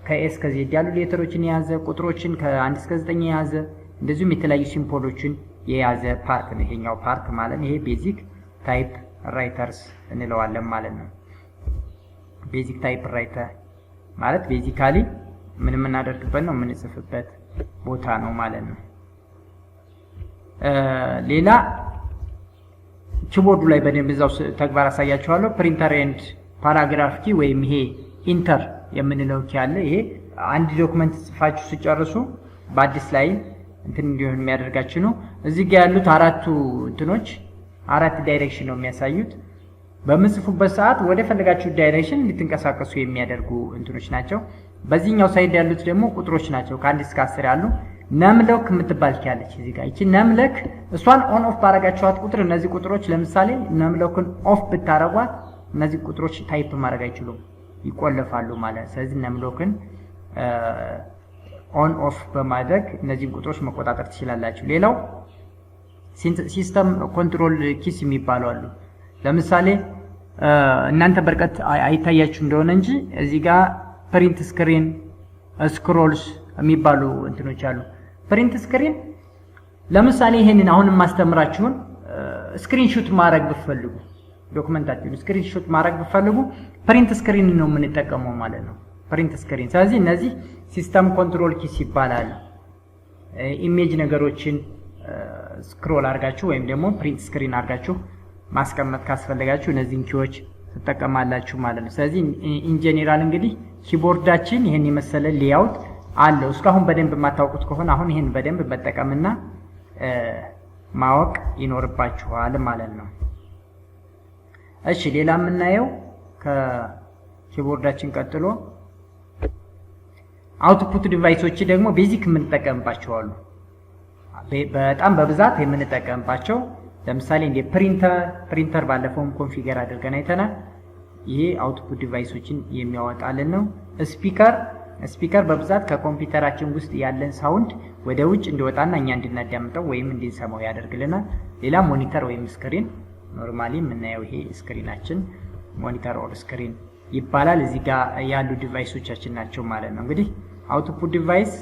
S1: ከኤስ ከዜድ ያሉ ሌተሮችን የያዘ ቁጥሮችን ከ1 እስከ 9 የያዘ እንደዚሁም የተለያዩ ሲምቦሎችን የያዘ ፓርት ነው ይሄኛው ፓርት ማለት ነው። ይሄ ቤዚክ ታይፕ ራይተርስ እንለዋለን ማለት ነው። ቤዚክ ታይፕ ራይተር ማለት ቤዚካሊ ምን የምናደርግበት ነው የምንጽፍበት ቦታ ነው ማለት ነው። ሌላ ኪቦርዱ ላይ በደንብ እዛው ተግባር አሳያችኋለሁ። ፕሪንተር ኤንድ ፓራግራፍ ኪ ወይም ይሄ ኢንተር የምንለው ኪ አለ። ይሄ አንድ ዶክመንት ጽፋችሁ ሲጨርሱ በአዲስ ላይ እንትን እንዲሆን የሚያደርጋችሁ ነው። እዚህ ጋር ያሉት አራቱ እንትኖች አራት ዳይሬክሽን ነው የሚያሳዩት። በምጽፉበት ሰዓት ወደ ፈለጋችሁ ዳይሬክሽን እንድትንቀሳቀሱ የሚያደርጉ እንትኖች ናቸው። በዚህኛው ሳይድ ያሉት ደግሞ ቁጥሮች ናቸው ከ1 እስከ 10 ያሉ። ነምለክ የምትባል ኪያለች እዚህ ጋር። እቺ ነምለክ እሷን ኦን ኦፍ ባረጋችኋት ቁጥር እነዚህ ቁጥሮች ለምሳሌ ነምለክን ኦፍ ብታረጓት እነዚህ ቁጥሮች ታይፕ ማድረግ አይችሉም፣ ይቆለፋሉ ማለት። ስለዚህ ነምለክን ኦን ኦፍ በማድረግ እነዚህን ቁጥሮች መቆጣጠር ትችላላችሁ። ሌላው ሲስተም ኮንትሮል ኪስ የሚባሉ አሉ። ለምሳሌ እናንተ በርቀት አይታያችሁ እንደሆነ እንጂ እዚህ ጋር ፕሪንት ስክሪን፣ ስክሮልስ የሚባሉ እንትኖች አሉ። ፕሪንት ስክሪን ለምሳሌ ይሄንን አሁን ማስተምራችሁን ስክሪንሾት ማድረግ ብትፈልጉ ዶክመንታችሁን ስክሪንሾት ማድረግ ብትፈልጉ ፕሪንት ስክሪን ነው የምንጠቀመው ማለት ነው። ፕሪንት ስክሪን። ስለዚህ እነዚህ ሲስተም ኮንትሮል ኪስ ይባላል። ኢሜጅ ነገሮችን ስክሮል አድርጋችሁ ወይም ደግሞ ፕሪንት ስክሪን አድርጋችሁ ማስቀመጥ ካስፈልጋችሁ እነዚህን ኪዎች ትጠቀማላችሁ ማለት ነው። ስለዚህ ኢን ጄኔራል እንግዲህ ኪቦርዳችን ይሄን የመሰለ ሌአውት አለው። እስካሁን በደንብ የማታውቁት ከሆነ አሁን ይሄን በደንብ መጠቀምና ማወቅ ይኖርባችኋል ማለት ነው። እሺ ሌላ የምናየው ከኪቦርዳችን ቀጥሎ አውትፑት ዲቫይሶች ደግሞ ቤዚክ የምንጠቀምባቸው አሉ። በጣም በብዛት የምንጠቀምባቸው ለምሳሌ እንደ ፕሪንተር ባለፈውም ኮንፊገር አድርገን አይተናል። ይሄ አውትፑት ዲቫይሶችን የሚያወጣልን ነው። ስፒከር በብዛት ከኮምፒውተራችን ውስጥ ያለን ሳውንድ ወደ ውጭ እንዲወጣና እኛ እንድናዳምጠው ወይም እንድንሰማው ያደርግልናል። ሌላ ሞኒተር ወይም ስክሪን፣ ኖርማሊ የምናየው ይሄ ስክሪናችን ሞኒተር ኦር ስክሪን ይባላል። እዚህ ጋር ያሉ ዲቫይሶቻችን ናቸው ማለት ነው። እንግዲህ አውትፑት ዲቫይስ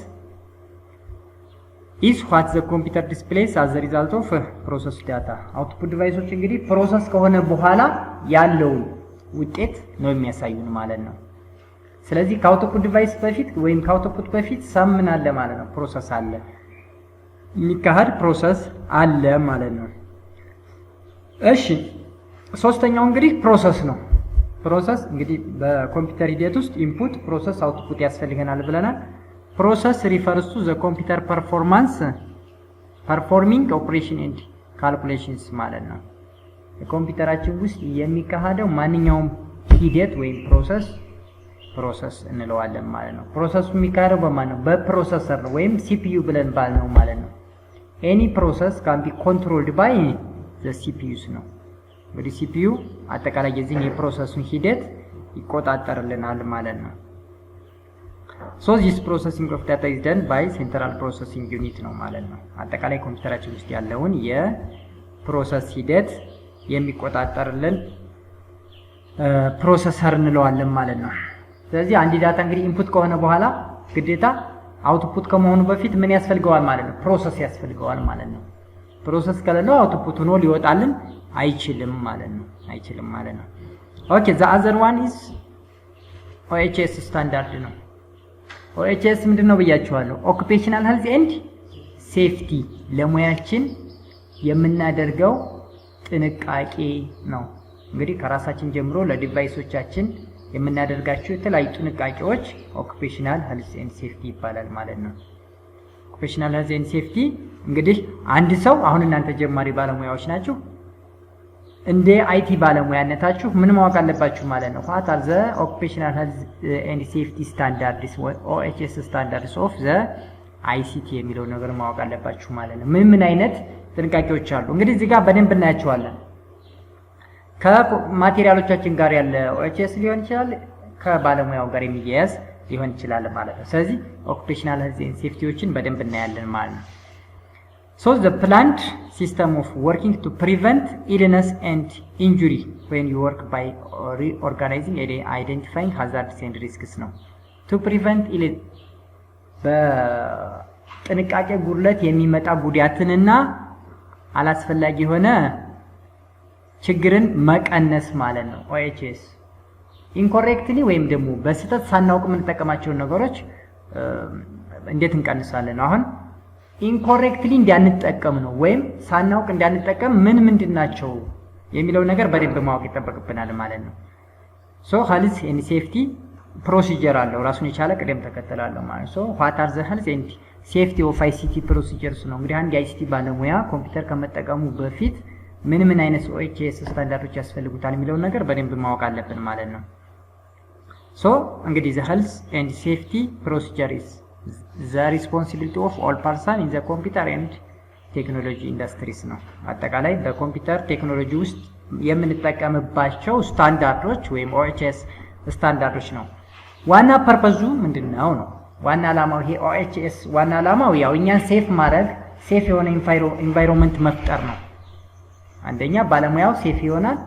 S1: is what the computer displays as a result of process data። አውትፑት ዲቫይሶች እንግዲህ ፕሮሰስ ከሆነ በኋላ ያለውን ውጤት ነው የሚያሳዩን ማለት ነው። ስለዚህ ከአውትፑት ዲቫይስ በፊት ወይም ከአውትፑት በፊት ምን አለ ማለት ነው? ፕሮሰስ አለ፣ የሚካሄድ ፕሮሰስ አለ ማለት ነው። እሺ ሶስተኛው እንግዲህ ፕሮሰስ ነው። ፕሮሰስ እንግዲህ በኮምፒውተር ሂደት ውስጥ ኢንፑት፣ ፕሮሰስ፣ አውትፑት ያስፈልገናል ብለናል። ፕሮሰስ ሪፈርስ ቱ ዘ ኮምፒውተር ፐርፎርማንስ ፐርፎርሚንግ ኦፕሬሽን ኤንድ ካልኩሌሽንስ ማለት ነው። የኮምፒውተራችን ውስጥ የሚካሄደው ማንኛውም ሂደት ወይም ፕሮሰስ እንለዋለን ማለት ነው። ፕሮሰሱ የሚካሄደው በማን ነው? በፕሮሰሰር ነው ወይም ሲፒዩ ብለን ባል ነው ማለት ነው። ኤኒ ፕሮሰስ ካን ቢ ኮንትሮልድ ባይ ዘ ሲፒዩስ ነው። እንግዲህ ሲፒዩ አጠቃላይ የዚህን የፕሮሰሱን ሂደት ይቆጣጠርልናል ማለት ነው። ሶ ዚስ ፕሮሰሲንግ ኦፍ ዳታ ኢዝ ደን ባይ ሴንትራል ፕሮሰሲንግ ዩኒት ነው ማለት ነው። አጠቃላይ ኮምፒውተራችን ውስጥ ያለውን የፕሮሰስ ሂደት የሚቆጣጠርልን ፕሮሰሰር እንለዋለን ማለት ነው። ስለዚህ አንድ ዳታ እንግዲህ ኢንፑት ከሆነ በኋላ ግዴታ አውትፑት ከመሆኑ በፊት ምን ያስፈልገዋል ማለት ነው? ፕሮሰስ ያስፈልገዋል ማለት ነው። ፕሮሰስ ከሌለው አውትፑት ሆኖ ሊወጣልን አይችልም ማለት ነው። ኦኬ ዘ አዘር ዋን ኢዝ ኦኤችኤስ ስታንዳርድ ነው። ኦኤችኤስ ምንድነው ብያችኋለሁ? ኦኩፔሽናል ሄልዝ ኤንድ ሴፍቲ፣ ለሙያችን የምናደርገው ጥንቃቄ ነው። እንግዲህ ከራሳችን ጀምሮ ለዲቫይሶቻችን የምናደርጋቸው የተለያዩ ጥንቃቄዎች ኦኩፔሽናል ሄልዝ ኤንድ ሴፍቲ ይባላል ማለት ነው። ኦኩፔሽናል ሄልዝ ኤንድ ሴፍቲ እንግዲህ አንድ ሰው አሁን እናንተ ጀማሪ ባለሙያዎች ናችሁ፣ እንደ አይቲ ባለሙያነታችሁ ምን ማወቅ አለባችሁ ማለት ነው? what are the occupational health and safety standards OHS standards of the ICT የሚለው ነገር ማወቅ አለባችሁ ማለት ነው። ምን አይነት ጥንቃቄዎች አሉ? እንግዲህ እዚህ ጋር በደንብ እናያቸዋለን። ከማቴሪያሎቻችን ጋር ያለ OHS ሊሆን ይችላል፣ ከባለሙያው ጋር የሚያያዝ ሊሆን ይችላል ማለት ነው። ስለዚህ occupational health and safety-ዎችን በደንብ እናያለን ማለት ነው። So the planned system of working to prevent illness and injury when you work by reorganizing and identifying hazards and risks ነው። to prevent በጥንቃቄ ጉድለት የሚመጣ ጉዳትንና አላስፈላጊ የሆነ ችግርን መቀነስ ማለት ነው። OHS ኢንኮሬክትሊ ወይም ደግሞ በስህተት ሳናውቅ የምንጠቀማቸው ነገሮች እንዴት እንቀንሳለን? አሁን ኢንኮሬክትሊ እንዲያንጠቀም ነው ወይም ሳናውቅ እንዲያንጠቀም ምንድናቸው የሚለው ነገር በደንብ ማወቅ ይጠበቅብናል ማለት ነው። ሶ ሄልዝ ኤንድ ሴፍቲ ፕሮሲጀር አለው ራሱን የቻለ ቅደም ተከተል አለው ማለት ነው። ዋት አር ዘ ሄልዝ ኤንድ ሴፍቲ ኦፍ ICT ፕሮሲጀርስ ነው። እንግዲህ አንድ ICT ባለሙያ ኮምፒውተር ከመጠቀሙ በፊት ምን አይነት OHS ስታንዳርዶች ያስፈልጉታል የሚለው ነገር በደንብ ማወቅ አለብን ማለት ነው። ሶ እንግዲህ ዘ ሄልዝ ኤንድ ሴፍቲ ፕሮሲጀር ኢዝ the responsibility of all person in the computer and technology industries ነው። አጠቃላይ በኮምፒውተር ቴክኖሎጂ ውስጥ የምንጠቀምባቸው ስታንዳርዶች ወይም OHS ስታንዳርዶች ነው። ዋና ፐርፐዙ ምንድነው ነው? ዋና ዓላማው ይሄ OHS ዋና ዓላማው ያው እኛን ሴፍ ማድረግ ሴፍ የሆነ ኢንቫይሮንመንት መፍጠር ነው። አንደኛ ባለሙያው ሴፍ ይሆናል፣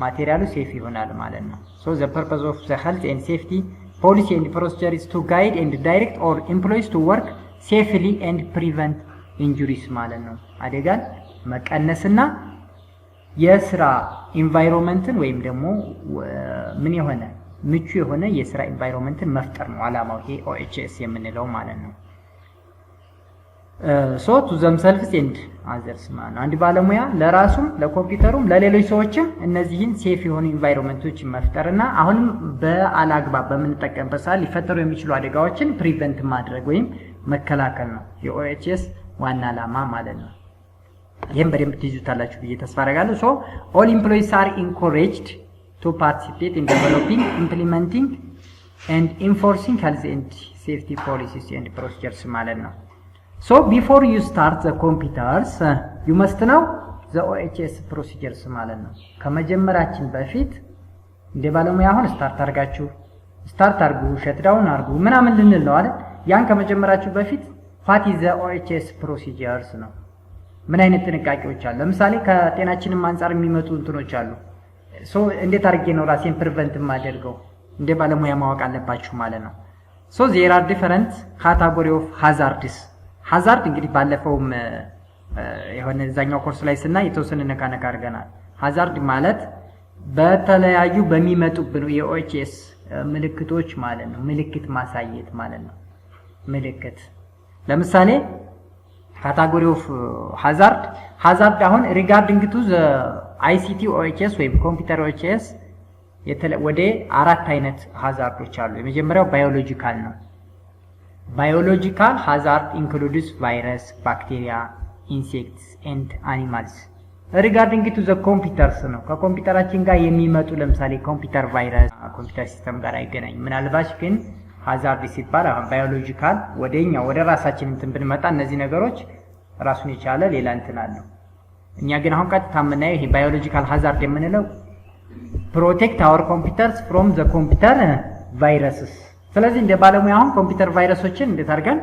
S1: ማቴሪያሉ ሴፍ ይሆናል ማለት ነው። so the purpose of the health and safety policy and procedure is to guide and direct all employees to work safely and prevent injuries ማለት ነው። አደጋን መቀነስና የስራ ኢንቫይሮንመንትን ወይም ደግሞ ምን የሆነ ምቹ የሆነ የስራ ኢንቫይሮንመንትን መፍጠር ነው ዓላማው ይሄ OHS የምንለው ማለት ነው። so to themselves and others ማለት ነው። አንድ ባለሙያ ለራሱም ለኮምፒውተሩም ለሌሎች ሰዎችም እነዚህን ሴፍ የሆኑ ኢንቫይሮንመንቶች መፍጠርና አሁንም በአላግባብ በምንጠቀምበት ሰዓት ሊፈጠሩ የሚችሉ አደጋዎችን ፕሪቨንት ማድረግ ወይም መከላከል ነው የOHS ዋና ዓላማ ማለት ነው። ይሄን በደንብ ትይዙታላችሁ ብዬ ተስፋ አደርጋለሁ። so all employees are encouraged to participate in developing, implementing and enforcing health and safety policies and procedures ማለት ነው። so before you start the computers you must know the OHS procedures ማለት ነው። ከመጀመራችን በፊት እንደ ባለሙያ አሁን ስታርት አርጉ ሸትዳውን አርጉ ምናምን ልንል ነው አይደል? ያን ከመጀመራችሁ በፊት what is the OHS procedures ነው። ምን አይነት ጥንቃቄዎች አሉ? ለምሳሌ ከጤናችንም አንፃር የሚመጡ እንትኖች አሉ። so እንዴት አድርጌ ነው ራሴን ፕሪቨንት ማደርገው እንደ ባለሙያ ማወቅ አለባችሁ ማለት ነው። so there are different category of hazards ሃዛርድ እንግዲህ ባለፈውም የሆነ እዛኛው ኮርስ ላይ ስናይ የተወሰነ ነካ አድርገናል። ሃዛርድ ማለት በተለያዩ በሚመጡብን የOHS ምልክቶች ማለት ነው። ምልክት ማሳየት ማለት ነው። ምልክት ለምሳሌ ካታጎሪ ኦፍ ሃዛርድ አሁን ሪጋርዲንግ ቱ ዘ ICT OHS ወይም ኮምፒውተር OHS ወደ 4 አይነት ሃዛርዶች አሉ። የመጀመሪያው ባዮሎጂካል ነው። Biological hazard includes virus, bacteria, insects and animals. Regarding to the computers ነው። ከኮምፒውተራችን ጋር የሚመጡ ለምሳሌ ኮምፒውተር ቫይረስ ኮምፒውተር ሲስተም ጋር አይገናኝ። ምናልባት ግን ሃዛርድ ሲባል አሁን ባዮሎጂካል ወደኛ ወደ ራሳችን እንትን ብንመጣ እነዚህ ነገሮች ራሱን የቻለ ሌላ እንትን አለው። እኛ ግን አሁን ቀጥታ የምናየው ይሄ ባዮሎጂካል ሃዛርድ የምንለው protect our computers from the computer viruses ስለዚህ እንደ ባለሙያ አሁን ኮምፒውተር ቫይረሶችን እንዴት አድርገን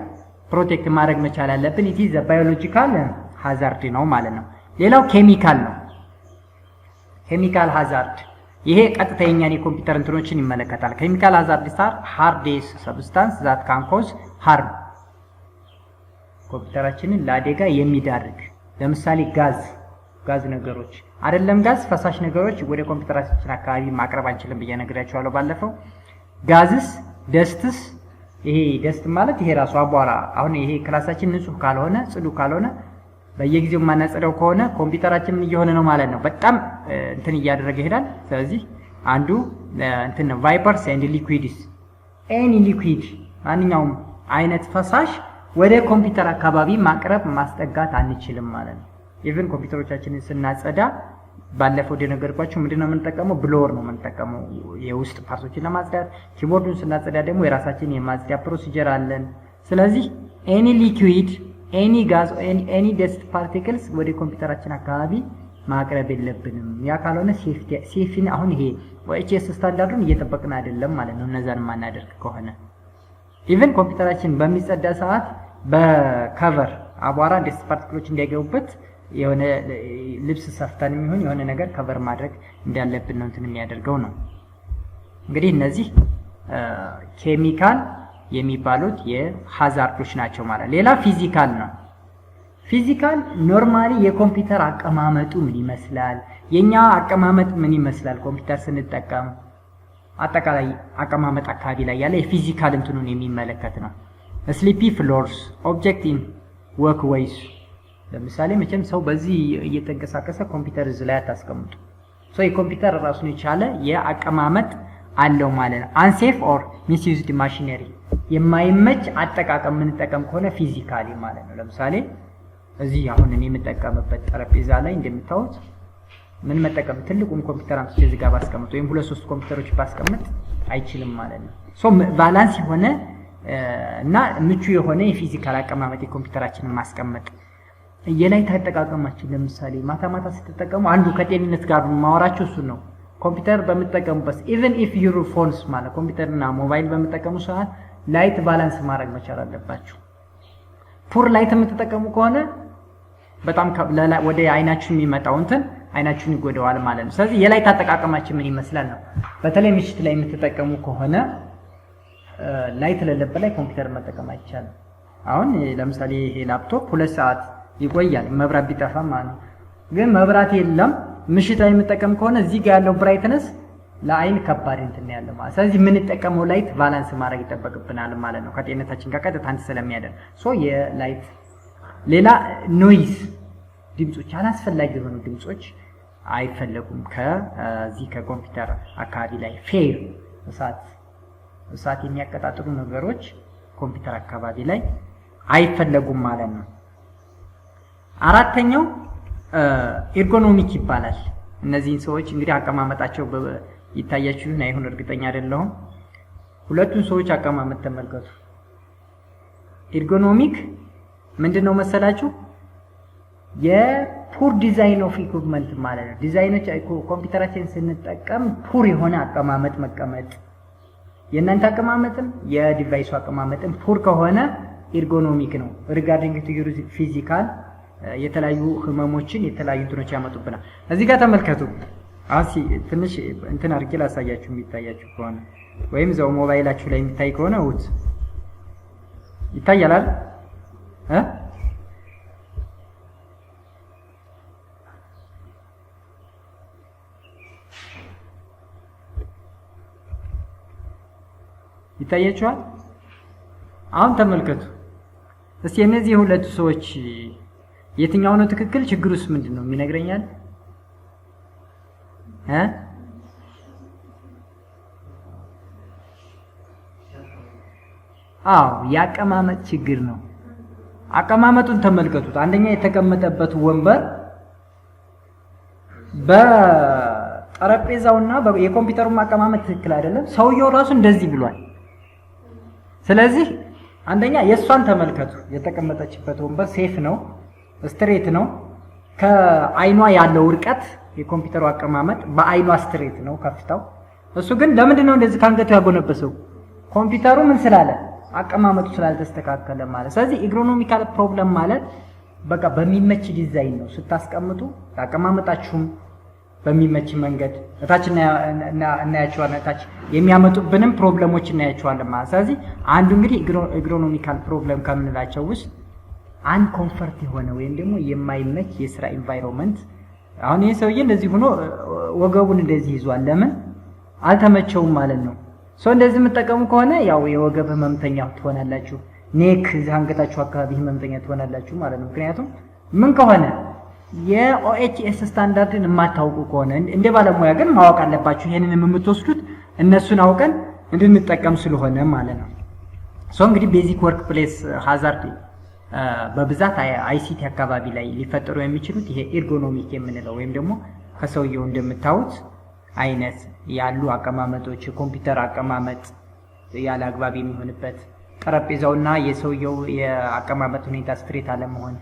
S1: ፕሮቴክት ማድረግ መቻል አለብን። it is a biological hazard ነው ማለት ነው። ሌላው ኬሚካል ነው። ኬሚካል ሃዛርድ ይሄ ቀጥታ የኛን የኮምፒውተር እንትኖችን ይመለከታል። ኬሚካል ሃዛርድ ስታር ሃርድስ ሰብስታንስ that can cause harm ኮምፒውተራችንን ለአደጋ የሚዳርግ ለምሳሌ ጋዝ ነገሮች አይደለም ጋዝ ፈሳሽ ነገሮች ወደ ኮምፒውተራችን አካባቢ ማቅረብ አንችልም ብዬ ነግሬያችኋለሁ ባለፈው። ጋዝስ ደስትስ ይሄ ደስት ማለት ይሄ ራሱ አቧራ አሁን ይሄ ክላሳችን ንጹህ ካልሆነ ጽዱ ካልሆነ በየጊዜው ማናጸደው ከሆነ ኮምፒውተራችን እየሆነ ነው ማለት ነው። በጣም እንትን እያደረገ ይሄዳል። ስለዚህ አንዱ እንትን ነው ቫይፐርስ ኤንድ ሊኩዊድስ ኤኒ ሊኩዊድ ማንኛውም አይነት ፈሳሽ ወደ ኮምፒውተር አካባቢ ማቅረብ ማስጠጋት አንችልም ማለት ነው። ኢቭን ኮምፒውተሮቻችንን ስናጸዳ ባለፈው እንደነገርኳችሁ ምንድነው የምንጠቀመው? ብሎወር ነው የምንጠቀመው የውስጥ ፓርቶችን ለማጽዳት። ኪቦርዱን ስናጸዳ ደግሞ የራሳችን የማጽጃ ፕሮሲጀር አለን። ስለዚህ ኤኒ ሊኩዊድ ኤኒ ጋዝ ኤኒ ደስት ፓርቲክልስ ወደ ኮምፒውተራችን አካባቢ ማቅረብ የለብንም። ያ ካልሆነ ሴፍቲን አሁን ይሄ OHS ስታንዳርዱን እየጠበቅን አይደለም ማለት ነው። እነዛን ማናደርግ ከሆነ ኢቭን ኮምፒውተራችን በሚጸዳ ሰዓት በከቨር አቧራ ደስት ፓርቲክሎች እንዳይገቡበት የሆነ ልብስ ሰፍተን የሚሆን የሆነ ነገር ከቨር ማድረግ እንዳለብን ነው እንትን የሚያደርገው ነው። እንግዲህ እነዚህ ኬሚካል የሚባሉት የሃዛርዶች ናቸው ማለት። ሌላ ፊዚካል ነው። ፊዚካል ኖርማሊ የኮምፒውተር አቀማመጡ ምን ይመስላል፣ የኛ አቀማመጥ ምን ይመስላል ኮምፒውተር ስንጠቀም አጠቃላይ አቀማመጥ አካባቢ ላይ ያለ የፊዚካል እንትኑን የሚመለከት ነው። ስሊፒ ፍሎርስ ኦብጀክት ኢን ወርክ ዌይስ። ለምሳሌ መቼም ሰው በዚህ እየተንቀሳቀሰ ኮምፒውተር እዚህ ላይ አታስቀምጡ። ሶ የኮምፒውተር ራሱን የቻለ የአቀማመጥ አለው ማለት ነው። አንሴፍ ኦር ሚስዩዝድ ማሽነሪ የማይመች አጠቃቀም የምንጠቀም ከሆነ ፊዚካሊ ማለት ነው። ለምሳሌ እዚህ አሁን እኔ የምጠቀምበት ጠረጴዛ ላይ እንደምታዩት ምን መጠቀም ትልቁን ኮምፒውተር አምጥቼ እዚህ ጋር ባስቀምጥ ወይም 2-3 ኮምፒውተሮች ባስቀምጥ አይችልም ማለት ነው። ሶ ባላንስ የሆነ እና ምቹ የሆነ የፊዚካል አቀማመጥ የኮምፒውተራችንን ማስቀመጥ የላይት አጠቃቀማችን ለምሳሌ ማታ ማታ ስትጠቀሙ አንዱ ከጤንነት ጋር ማወራችሁ እሱ ነው። ኮምፒውተር በምትጠቀሙበት ኢቭን ኢፍ ዩር ፎንስ ማለት ኮምፒውተርና ሞባይል በምትጠቀሙ ሰዓት ላይት ባላንስ ማድረግ መቻል አለባችሁ። ፑር ላይት የምትጠቀሙ ከሆነ በጣም ወደ አይናችሁ የሚመጣው እንትን አይናችሁን ይጎዳዋል ማለት ነው። ስለዚህ የላይት አጠቃቀማችን ምን ይመስላል ነው። በተለይ ምሽት ላይ የምትጠቀሙ ከሆነ ላይት ለለበት ላይ ኮምፒውተር መጠቀም አይቻልም። አሁን ለምሳሌ ይሄ ላፕቶፕ 2 ሰዓት ይቆያል መብራት ቢጠፋ ማለት ነው። ግን መብራት የለም ምሽት ላይ የምትጠቀም ከሆነ እዚህ ጋር ያለው ብራይትነስ ለአይን ከባድ እንትን ያለው ማለት። ስለዚህ የምንጠቀመው ላይት ባላንስ ማድረግ ይጠበቅብናል ማለት ነው ከጤንነታችን ጋር ቀጥታ እንትን ስለሚያደርግ። ሶ የላይት ሌላ ኖይዝ ድምጾች፣ አላስፈላጊ የሆኑ ድምጾች አይፈለጉም ከዚህ ከኮምፒውተር አካባቢ ላይ። ፌር እሳት የሚያቀጣጥሉ ነገሮች ኮምፒውተር አካባቢ ላይ አይፈለጉም ማለት ነው። አራተኛው ኤርጎኖሚክ ይባላል። እነዚህን ሰዎች እንግዲህ አቀማመጣቸው ይታያችሁን አይሁን እርግጠኛ አይደለሁም። ሁለቱን ሰዎች አቀማመጥ ተመልከቱ። ኤርጎኖሚክ ምንድነው መሰላችሁ? የፑር ዲዛይን ኦፍ ኢኩዊፕመንት ማለት ነው። ዲዛይኖች ኮምፒውተራችንን ስንጠቀም ፑር የሆነ አቀማመጥ መቀመጥ፣ የእናንተ አቀማመጥም የዲቫይሱ አቀማመጥም ፑር ከሆነ ኤርጎኖሚክ ነው። ሪጋርዲንግ ቱ ዩር ፊዚካል የተለያዩ ህመሞችን የተለያዩ እንትኖች ያመጡብናል። እዚህ ጋር ተመልከቱ። አሲ ትንሽ እንትን አድርጌ ላሳያችሁ የሚታያችሁ ከሆነ ወይም ዘው ሞባይላችሁ ላይ የሚታይ ከሆነ ውት ይታያል እ ይታያችኋል? አሁን ተመልከቱ እስቲ እነዚህ የሁለቱ ሰዎች የትኛው ነው ትክክል? ችግሩስ ምንድነው የሚነግረኛል? አዎ የአቀማመጥ ችግር ነው። አቀማመጡን ተመልከቱት። አንደኛ የተቀመጠበት ወንበር በጠረጴዛውና የኮምፒውተሩ አቀማመጥ ትክክል አይደለም። ሰውየው ራሱ እንደዚህ ብሏል። ስለዚህ አንደኛ የሷን ተመልከቱ። የተቀመጠችበት ወንበር ሴፍ ነው፣ ስትሬት ነው። ከአይኗ ያለው ርቀት የኮምፒውተሩ አቀማመጥ በአይኗ ስትሬት ነው ከፍታው። እሱ ግን ለምንድን ነው እንደዚህ ካንገቱ ያጎነበሰው? ኮምፒውተሩ ምን ስላለ አቀማመጡ ስላልተስተካከለ ማለት። ስለዚህ ኤርጎኖሚካል ፕሮብለም ማለት በቃ በሚመች ዲዛይን ነው ስታስቀምጡ፣ አቀማመጣችሁም በሚመች መንገድ እታች እናያቸዋለን። እታች የሚያመጡብንም ፕሮብለሞች እናያቸዋለን ማለት። ስለዚህ አንዱ እንግዲህ ኤርጎኖሚካል ፕሮብለም ከምንላቸው ውስጥ አንኮምፈርት የሆነ ወይም ደግሞ የማይመች የስራ ኢንቫይሮንመንት። አሁን ይሄ ሰውዬ እንደዚህ ሆኖ ወገቡን እንደዚህ ይዟል። ለምን አልተመቸውም ማለት ነው። ሰው እንደዚህ የምትጠቀሙ ከሆነ ያው የወገብ ህመምተኛ ትሆናላችሁ። ኔክ እዚህ አንገታችሁ አካባቢ ህመምተኛ ትሆናላችሁ ማለት ነው። ምክንያቱም ምን ከሆነ የኦኤችኤስ ስታንዳርድን የማታውቁ ከሆነ እንደ ባለሙያ ግን ማወቅ አለባችሁ። ይሄንን የምትወስዱት እነሱን አውቀን እንድንጠቀም ስለሆነ ማለት ነው። ሰው እንግዲህ ቤዚክ ወርክ ፕሌስ ሃዛርድ በብዛት አይሲቲ አካባቢ ላይ ሊፈጠሩ የሚችሉት ይሄ ኤርጎኖሚክ የምንለው ወይም ደግሞ ከሰውየው እንደምታዩት አይነት ያሉ አቀማመጦች፣ የኮምፒውተር አቀማመጥ ያለ አግባብ የሚሆንበት፣ ጠረጴዛውና የሰውየው የአቀማመጥ ሁኔታ ስትሬት አለመሆን፣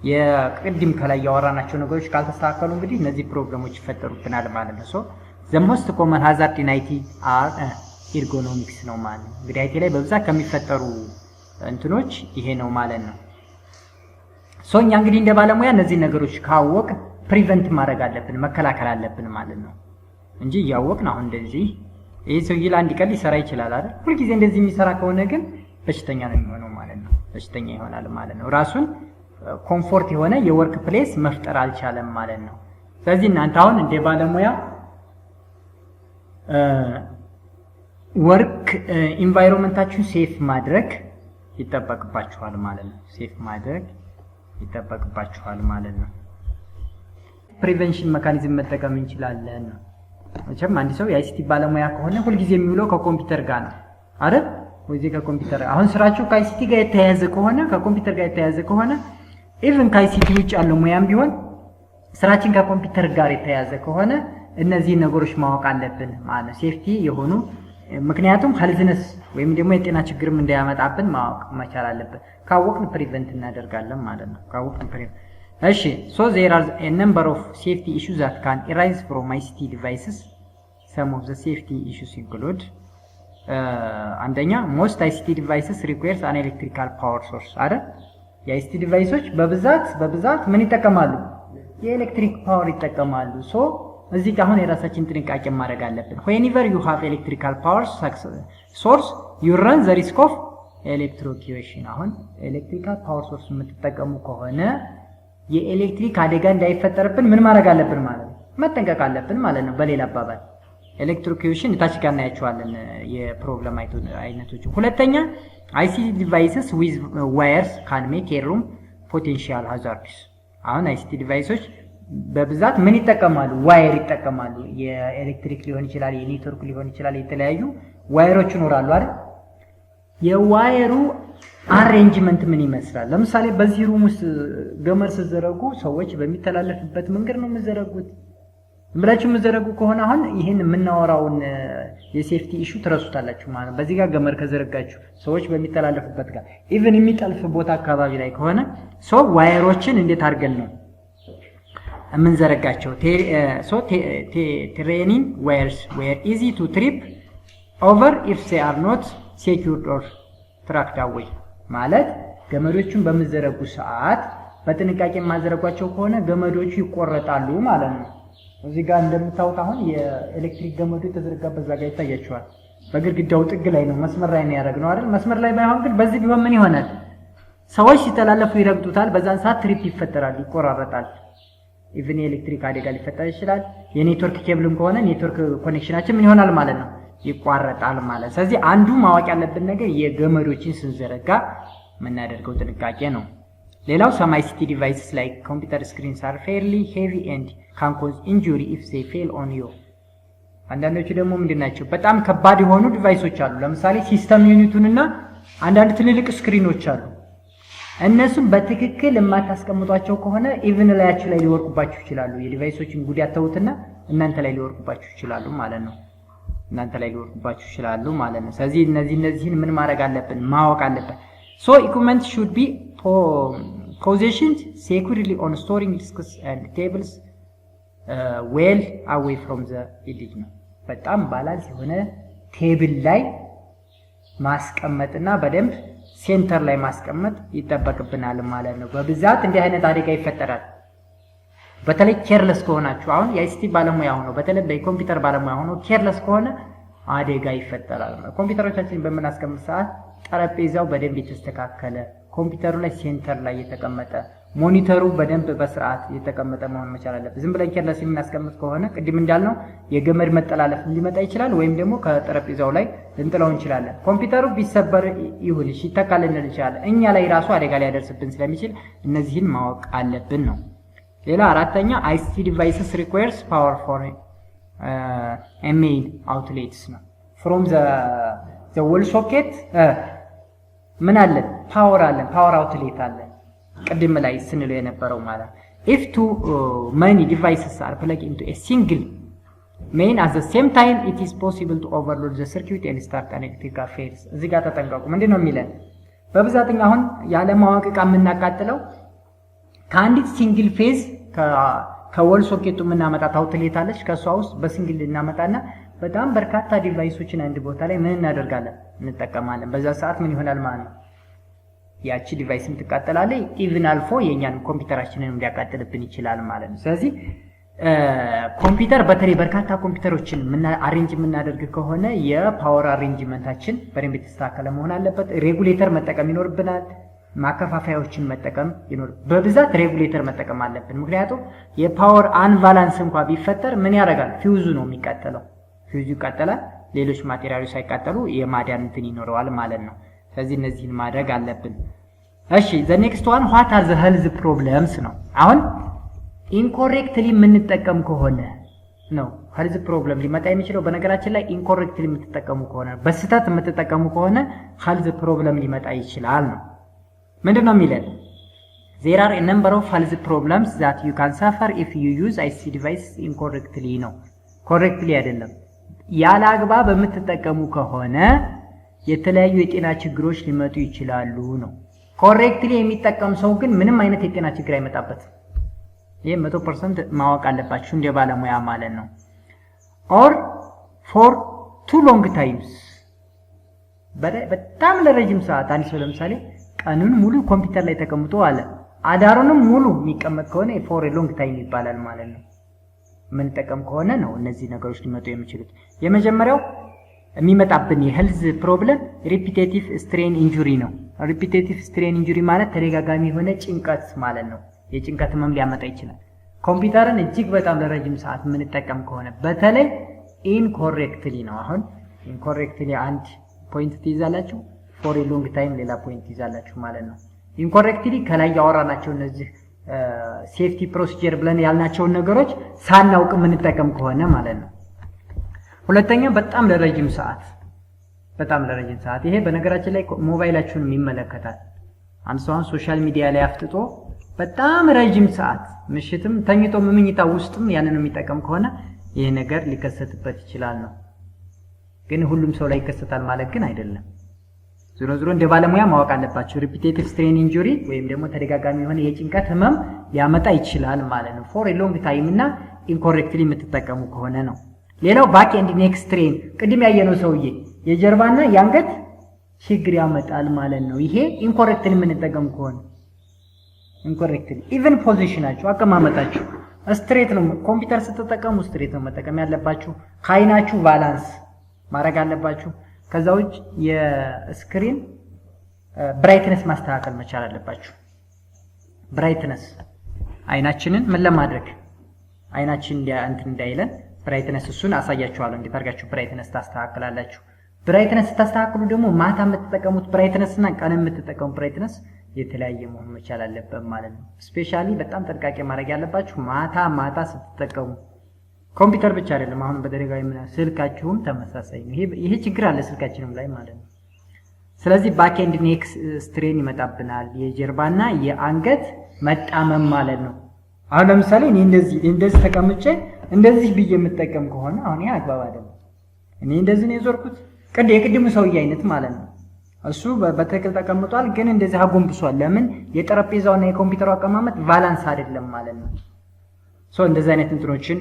S1: የቅድም ከላይ ያወራናቸው ነገሮች ካልተስተካከሉ እንግዲህ እነዚህ ፕሮብሌሞች ይፈጠሩብናል ማለት ነው። ሶ ዘ ሞስት ኮመን ሃዛርድ ኢን አይቲ አር ኤርጎኖሚክስ ነው ማለት ነው። እንግዲህ አይቲ ላይ በብዛት ከሚፈጠሩ እንትኖች ይሄ ነው ማለት ነው። እኛ እንግዲህ እንደ ባለሙያ እነዚህ ነገሮች ካወቅ ፕሪቨንት ማድረግ አለብን መከላከል አለብን ማለት ነው እንጂ ያወቅን አሁን እንደዚህ ይሄ ሰውዬ ለአንድ ቀን ሊሰራ ይችላል አይደል? ሁልጊዜ እንደዚህ የሚሰራ ከሆነ ግን በሽተኛ ነው የሚሆነው ማለት ነው። በሽተኛ ይሆናል ማለት ነው። ራሱን ኮምፎርት የሆነ የወርክ ፕሌስ መፍጠር አልቻለም ማለት ነው። ስለዚህ እናንተ አሁን እንደ ባለሙያ ወርክ ኢንቫይሮንመንታችሁን ሴፍ ማድረግ ይጠበቅባችኋል ማለት ነው። ሴፍ ማድረግ ይጠበቅባችኋል ማለት ነው። ፕሪቨንሽን ሜካኒዝም መጠቀም እንችላለን ነው። መቼም አንድ ሰው የአይሲቲ ባለሙያ ከሆነ ሁልጊዜ የሚውለው ከኮምፒውተር ጋር ነው አይደል? ወይዚህ ከኮምፒውተር አሁን ስራችሁ ከአይሲቲ ጋር የተያያዘ ከሆነ ከኮምፒውተር ጋር የተያያዘ ከሆነ ኢቭን ከአይሲቲ ውጭ ያለው ሙያም ቢሆን ስራችን ከኮምፒውተር ጋር የተያያዘ ከሆነ እነዚህ ነገሮች ማወቅ አለብን ማለት ነው። ሴፍቲ የሆኑ ምክንያቱም ሄልዝነስ ወይም ደግሞ የጤና ችግርም እንዳያመጣብን ማወቅ መቻል አለብን። ካወቅን ፕሪቨንት እናደርጋለን ማለት ነው። ካወቅን ፕሪቨንት እሺ so there are a number of safety issues that can arise from ICT devices. Some of the safety issues include አንደኛ most ICT devices requires an electrical power source አይደል? የICT ዲቫይሶች በብዛት ምን ይጠቀማሉ? የኤሌክትሪክ ፓወር ይጠቀማሉ። so እዚህ አሁን የራሳችን ጥንቃቄ ማድረግ አለብን። whenever you have electrical power source you run the risk of electrocution. አሁን ኤሌክትሪካል ፓወር ሶርስ የምትጠቀሙ ከሆነ የኤሌክትሪክ አደጋ እንዳይፈጠርብን ምን ማድረግ አለብን ማለት ነው? መጠንቀቅ አለብን ማለት ነው። በሌላ አባባል ኤሌክትሮኪዩሽን ታች ጋር እናያቸዋለን የፕሮብለም አይነቶች። ሁለተኛ ICT devices with wires can make a room potential hazardous. አሁን ICT ዲቫይሶች በብዛት ምን ይጠቀማሉ? ዋየር ይጠቀማሉ። የኤሌክትሪክ ሊሆን ይችላል፣ የኔትወርክ ሊሆን ይችላል፣ የተለያዩ ዋየሮች ይኖራሉ አይደል? የዋየሩ አሬንጅመንት ምን ይመስላል? ለምሳሌ በዚህ ሩም ውስጥ ገመድ ሲዘረጉ ሰዎች በሚተላለፍበት መንገድ ነው የሚዘረጉት። ብላችሁ የምትዘረጉ ከሆነ አሁን ይሄን የምናወራውን የሴፍቲ ኢሹ ትረሱታላችሁ ማለት ነው። በዚህ ጋር ገመድ ከዘረጋችሁ ሰዎች በሚተላለፉበት ጋር ኢቭን የሚጠልፍ ቦታ አካባቢ ላይ ከሆነ ሰው ዋየሮችን እንዴት አድርገን ነው የምንዘረጋቸው? ትሬኒንግ ዋየርስ ዌር ኢዚ ቱ ትሪፕ ኦቨር ኢፍ ዜ አር ኖት ሴኩርድ ኦር ትራክድ አዌይ ማለት ገመዶቹን በመዘረጉ ሰዓት በጥንቃቄ ማዘረጓቸው ከሆነ ገመዶቹ ይቆረጣሉ ማለት ነው። እዚህ ጋር እንደምታውቁት አሁን የኤሌክትሪክ ገመዱ የተዘረጋበት ዛጋ ይታያችኋል። በግድግዳው ጥግ ላይ ነው፣ መስመር ላይ ነው ያደረግነው አይደል? መስመር ላይ ባይሆን ግን በዚህ ቢሆን ምን ይሆናል? ሰዎች ሲተላለፉ ይረግጡታል። በዛን ሰዓት ትሪፕ ይፈጠራል፣ ይቆራረጣል። ኢቭን የኤሌክትሪክ አደጋ ሊፈጠር ይችላል። የኔትወርክ ኬብልም ከሆነ ኔትወርክ ኮኔክሽናችን ምን ይሆናል ማለት ነው? ይቋረጣል ማለት። ስለዚህ አንዱ ማወቅ ያለብን ነገር የገመዶችን ስንዘረጋ የምናደርገው ጥንቃቄ ነው። ሌላው some ICT devices like computer screens are fairly heavy and can cause injury if they fail on you. አንዳንዶቹ ደግሞ ምንድናቸው? በጣም ከባድ የሆኑ ዲቫይሶች አሉ። ለምሳሌ ሲስተም ዩኒቱንና አንዳንድ ትልልቅ ስክሪኖች አሉ። እነሱም በትክክል የማታስቀምጧቸው ከሆነ ኢቭን ላያችሁ ላይ ሊወርቁባችሁ ይችላሉ። የዲቫይሶችን ጉዳት ተውትና እናንተ ላይ ሊወርቁባችሁ ይችላሉ ማለት ነው። እናንተ ላይ ሊወርቁባችሁ ይችላሉ ማለት ነው። ስለዚህ እነዚህን ምን ማድረግ አለብን? ማወቅ አለብን። so equipment should be positioned securely on storing disks and tables well away from the edge ነው። በጣም ባላንስ የሆነ ቴብል ላይ ማስቀመጥና በደንብ ሴንተር ላይ ማስቀመጥ ይጠበቅብናል ማለት ነው። በብዛት እንዲህ አይነት አደጋ ይፈጠራል። በተለይ ኬርለስ ከሆናችሁ አሁን የአይሲቲ ባለሙያ ሆኖ በተለይ በኮምፒውተር ባለሙያ ሆኖ ኬርለስ ከሆነ አደጋ ይፈጠራል። ኮምፒውተሮቻችንን በምናስቀምጥ ሰዓት ጠረጴዛው በደንብ የተስተካከለ፣ ኮምፒውተሩ ላይ ሴንተር ላይ የተቀመጠ፣ ሞኒተሩ በደንብ በስርዓት የተቀመጠ መሆን መቻል አለበት። ዝም ብለን ኬርለስ የምናስቀምጥ ከሆነ ቅድም እንዳልነው የገመድ መጠላለፍ ሊመጣ ይችላል፣ ወይም ደግሞ ከጠረጴዛው ላይ ልንጥለው እንችላለን። ኮምፒውተሩ ቢሰበር ይሁን ይተካል እንችላለን። እኛ ላይ ራሱ አደጋ ሊያደርስብን ስለሚችል እነዚህን ማወቅ አለብን ነው። ሌላ አራተኛ ICT devices requires power for main outlets ነው። from the wall socket ምን አለ? ፓወር አለ፣ ፓወር አውትሌት አለ። ቅድም ላይ ስንለው የነበረው ማለት if two many devices are plugged into a single main at the same time it is possible to overload the circuit and start an electrical failure. እዚህ ጋር ተጠንቀቁ። ምንድነው የሚለን? በብዛትኛ አሁን ያለ ማወቅ ዕቃ የምናቃጥለው ከአንዲት ሲንግል ፌዝ ከወል ሶኬቱ የምናመጣት አውትሌት አለች። ከሷ ውስጥ በሲንግል እናመጣና በጣም በርካታ ዲቫይሶችን አንድ ቦታ ላይ ምን እናደርጋለን? እንጠቀማለን። በዛ ሰዓት ምን ይሆናል ማለት ነው? ያቺ ዲቫይስም ትቃጠላለች። ኢቭን አልፎ የኛን ኮምፒውተራችንንም ሊያቃጥልብን ይችላል ማለት ነው። ስለዚህ ኮምፒውተር በተለይ በርካታ ኮምፒውተሮችን አሬንጅ የምናደርግ ከሆነ የፓወር አሬንጅመንታችን በደንብ የተስተካከለ መሆን አለበት። ሬጉሌተር መጠቀም ይኖርብናል። ማከፋፈያዎችን መጠቀም በብዛት ሬጉሌተር መጠቀም አለብን። ምክንያቱም የፓወር አንቫላንስ እንኳን ቢፈጠር ምን ያደርጋል? ፊውዙ ነው የሚቃጠለው። ፊውዙ ይቃጠላል። ሌሎች ማቴሪያሎች ሳይቃጠሉ የማዳን እንትን ይኖረዋል ማለት ነው። ስለዚህ እነዚህን ማድረግ አለብን። እሺ ዘ ኔክስት ዋን ዋት አር ዘ ሄልዝ ፕሮብለምስ ነው። አሁን ኢንኮሬክትሊ የምንጠቀም ከሆነ ነው ሄልዝ ፕሮብለም ሊመጣ የሚችለው። በነገራችን ላይ ኢንኮሬክትሊ የምትጠቀሙ ከሆነ በስህተት የምትጠቀሙ ከሆነ ሄልዝ ፕሮብለም ሊመጣ ይችላል ነው። ምንድነው የሚለን? there are a number of health problems that you can suffer if you use IC device incorrectly ነው። ኮሬክትሊ አይደለም፣ ያለ አግባብ የምትጠቀሙ ከሆነ የተለያዩ የጤና ችግሮች ሊመጡ ይችላሉ ነው። ኮሬክትሊ የሚጠቀም ሰው ግን ምንም አይነት የጤና ችግር አይመጣበትም። ይሄ 100% ማወቅ አለባችሁ እንደ ባለሙያ ማለት ነው። or for too long times በጣም ለረጅም ሰዓት አንድ ሰው ለምሳሌ ቀኑን ሙሉ ኮምፒውተር ላይ ተቀምጦ አለ አዳሩንም ሙሉ የሚቀመጥ ከሆነ for a long time ይባላል ማለት ነው። ምን ተጠቀም ከሆነ ነው እነዚህ ነገሮች ሊመጡ የሚችሉት። የመጀመሪያው የሚመጣብን የሄልዝ ፕሮብለም ሪፒቴቲቭ ስትሬን ኢንጁሪ ነው። ሪፒቴቲቭ ስትሬን ኢንጁሪ ማለት ተደጋጋሚ የሆነ ጭንቀት ማለት ነው። የጭንቀት ህመም ሊያመጣ ይችላል። ኮምፒውተርን እጅግ በጣም ለረጅም ሰዓት የምንጠቀም ከሆነ በተለይ ኢንኮሬክትሊ ነው። አሁን ኢንኮሬክትሊ አንድ ፖይንት ትይዛላችሁ፣ ፎር ኤ ሎንግ ታይም ሌላ ፖይንት ትይዛላችሁ ማለት ነው። ኢንኮሬክትሊ ከላይ ያወራናቸው እነዚህ ሴፍቲ ፕሮሲጀር ብለን ያልናቸውን ነገሮች ሳናውቅ የምንጠቀም ከሆነ ማለት ነው። ሁለተኛ በጣም ለረጅም ሰዓት ይሄ በነገራችን ላይ ሞባይላችሁን ይመለከታል። አንድ ሰው ሶሻል ሚዲያ ላይ አፍጥጦ በጣም ረጅም ሰዓት ምሽትም ተኝቶ መኝታ ውስጥም ያንን የሚጠቀም ከሆነ ይሄ ነገር ሊከሰትበት ይችላል ነው። ግን ሁሉም ሰው ላይ ይከሰታል ማለት ግን አይደለም። ዞሮ ዞሮ እንደ ባለሙያ ማወቅ አለባችሁ። ሪፒቴቲቭ ስትሬን ኢንጁሪ ወይም ደግሞ ተደጋጋሚ የሆነ የጭንቀት ህመም ሊያመጣ ይችላል ማለት ነው። ፎር ኤ ሎንግ ታይም እና ኢንኮሬክትሊ የምትጠቀሙ ከሆነ ነው። ሌላው ባክ ኤንድ ኔክ ስትሬን ቅድም ያየነው ሰውዬ የጀርባና የአንገት ችግር ያመጣል ማለት ነው። ይሄ ኢንኮሬክትሊ የምንጠቀም ከሆነ ኢንኮሬክትሊ ኢቭን ፖዚሽናችሁ አቀማመጣችሁ ስትሬት ነው። ኮምፒውተር ስትጠቀሙ ስትሬት ነው መጠቀም ያለባችሁ። ከአይናችሁ ባላንስ ማድረግ አለባችሁ። ከዛ ውጭ የስክሪን ብራይትነስ ማስተካከል መቻል አለባችሁ። ብራይትነስ አይናችንን ምን ለማድረግ አይናችን እንትን እንዳይለን ብራይትነስ እሱን አሳያችኋለሁ እንዴት አድርጋችሁ ብራይትነስ ታስተካክላላችሁ። ብራይትነስ ስታስተካክሉ ደግሞ ማታ የምትጠቀሙት ብራይትነስ እና ቀን የምትጠቀሙት ብራይትነስ የተለያየ መሆን መቻል አለበት ማለት ነው። ስፔሻሊ በጣም ጥንቃቄ ማድረግ ያለባችሁ ማታ ስትጠቀሙ ኮምፒውተር ብቻ አይደለም፣ አሁን በተደጋጋሚ ስልካችሁም ተመሳሳይ ነው። ይሄ ችግር አለ ስልካችንም ላይ ማለት ነው። ስለዚህ ባክ ኤንድ ኔክ ስትሬን ይመጣብናል፣ የጀርባና የአንገት መጣመም ማለት ነው። አሁን ለምሳሌ እኔ እንደዚህ ተቀምጬ እንደዚህ ብዬ የምጠቀም ከሆነ አሁን ይሄ አግባብ አይደለም። እኔ እንደዚህ ነው የዞርኩት የቅድሙ ሰውዬ አይነት ማለት ነው። እሱ በትክክል ተቀምጧል፣ ግን እንደዚህ አጎንብሷል። ለምን? የጠረጴዛውና የኮምፒውተሩ አቀማመጥ ቫላንስ አይደለም ማለት ነው። እንደዚህ አይነት እንትኖችን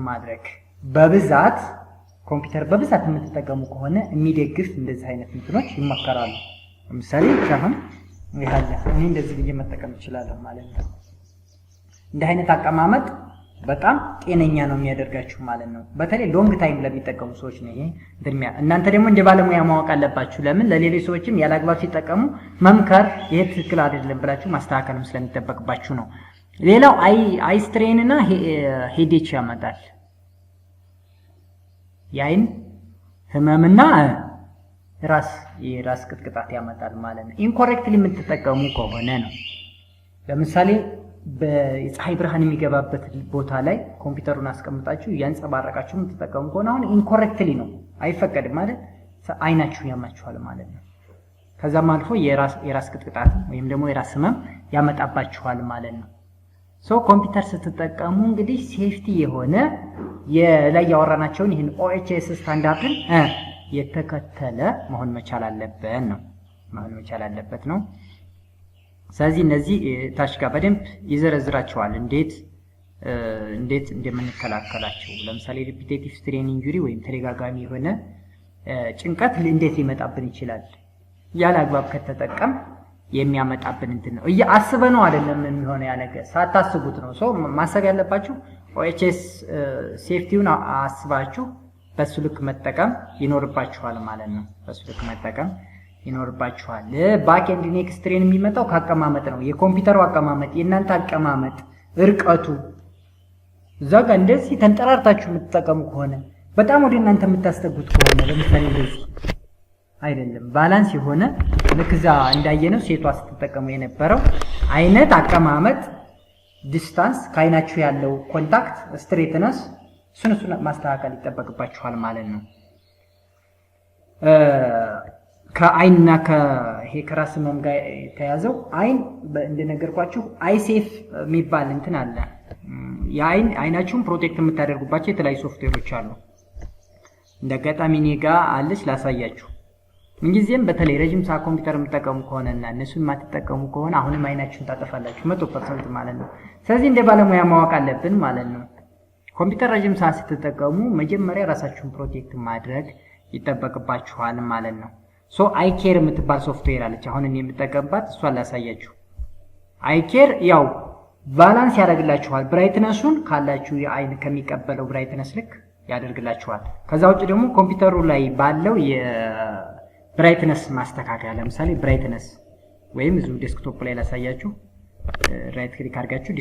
S1: ማድረግ በብዛት ኮምፒውተር በብዛት የምትጠቀሙ ከሆነ የሚደግፍ እንደዚህ አይነት እንትኖች ይመከራሉ። ለምሳሌ አሁን ይሄ እኔ እንደዚህ ብዬ መጠቀም እችላለሁ ማለት ነው። እንደ አይነት አቀማመጥ በጣም ጤነኛ ነው የሚያደርጋችሁ ማለት ነው። በተለይ ሎንግ ታይም ለሚጠቀሙ ሰዎች ነው ይሄ ድርሚያ። እናንተ ደግሞ እንደ ባለሙያ ማወቅ አለባችሁ። ለምን? ለሌሎች ሰዎችም ያላግባብ ሲጠቀሙ መምከር ይሄ ትክክል አይደለም ብላችሁ ማስተካከልም ስለሚጠበቅባችሁ ነው። ሌላው አይ ስትሬን እና ሄዴች ያመጣል። የአይን ህመምና የራስ ቅጥቅጣት ያመጣል ማለት ነው። ኢንኮሬክትሊ የምትጠቀሙ ከሆነ ነው። ለምሳሌ በፀሐይ ብርሃን የሚገባበት ቦታ ላይ ኮምፒውተሩን አስቀምጣችሁ ያንጸባረቃችሁ የምትጠቀሙ ከሆነ አሁን ኢንኮሬክትሊ ነው፣ አይፈቀድም ማለት አይናችሁ ያማችኋል ማለት ነው። ከዛም አልፎ የራስ ቅጥቅጣት ወይም ደግሞ የራስ ህመም ያመጣባችኋል ማለት ነው። ኮምፒውተር ስትጠቀሙ እንግዲህ ሴፍቲ የሆነ የላይ ያወራናቸውን ይህን OHS ስታንዳርድን የተከተለ መሆን መቻል አለበት ነው። ስለዚህ እነዚህ ታች ጋር በደንብ ይዘረዝራቸዋል እንዴት እንደምንከላከላቸው። ለምሳሌ ሪፒቴቲቭ ስትሬን ኢንጁሪ ወይም ተደጋጋሚ የሆነ ጭንቀት እንዴት ሊመጣብን ይችላል ያለ አግባብ ከተጠቀም የሚያመጣብን እንትን ነው። አስበነው አይደለም የሚሆነው ያ ነገር ሳታስቡት ነው። ሶ ማሰብ ያለባችሁ OHS ሴፍቲውን አስባችሁ በሱ ልክ መጠቀም ይኖርባችኋል ማለት ነው። በሱ ልክ መጠቀም ይኖርባችኋል። ባክ ኤንድ ኔክ ስትሬን የሚመጣው ከአቀማመጥ ነው። የኮምፒውተሩ አቀማመጥ፣ የእናንተ አቀማመጥ፣ እርቀቱ እዛ ጋር እንደዚህ ተንጠራርታችሁ የምትጠቀሙ ከሆነ በጣም ወደ እናንተ የምታስጠጉት ከሆነ ለምሳሌ እንደዚህ አይደለም ባላንስ የሆነ ልክ እዛ እንዳየነው ሴቷ ስትጠቀሙ የነበረው አይነት አቀማመጥ፣ ዲስታንስ፣ ከአይናችሁ ያለው ኮንታክት፣ ስትሬትነስ እሱን ማስተካከል ይጠበቅባችኋል ማለት ነው። ከአይንና ከይሄ ከራስ ህመም ጋር የተያዘው አይን እንደነገርኳችሁ አይሴፍ የሚባል እንትን አለ። አይናችሁን ፕሮቴክት የምታደርጉባቸው የተለያዩ ሶፍትዌሮች አሉ። እንደ አጋጣሚ እኔ ጋር አለች ላሳያችሁ። ምንጊዜም በተለይ ረጅም ሰዓት ኮምፒውተር የምትጠቀሙ ከሆነና እነሱን የማትጠቀሙ ከሆነ አሁንም አይናችሁን ታጠፋላችሁ 100% ማለት ነው። ስለዚህ እንደ ባለሙያ ማወቅ አለብን ማለት ነው። ኮምፒውተር ረጅም ሰዓት ስትጠቀሙ መጀመሪያ ራሳችሁን ፕሮቴክት ማድረግ ይጠበቅባችኋል ማለት ነው። ሶ አይኬር የምትባል ሶፍትዌር አለች። አሁን እኔ የምጠቀምባት እሷን ላሳያችሁ። አይኬር ያው ባላንስ ያደርግላችኋል። ብራይትነሱን ካላችሁ የአይን ከሚቀበለው ብራይትነስ ልክ ያደርግላችኋል። ከዛ ውጭ ደግሞ ኮምፒውተሩ ላይ ባለው የብራይትነስ ማስተካከያ ለምሳሌ ብራይትነስ ወይም እዚሁ ዴስክቶፕ ላይ ላሳያችሁ። ራይት ክሊክ አድርጋችሁ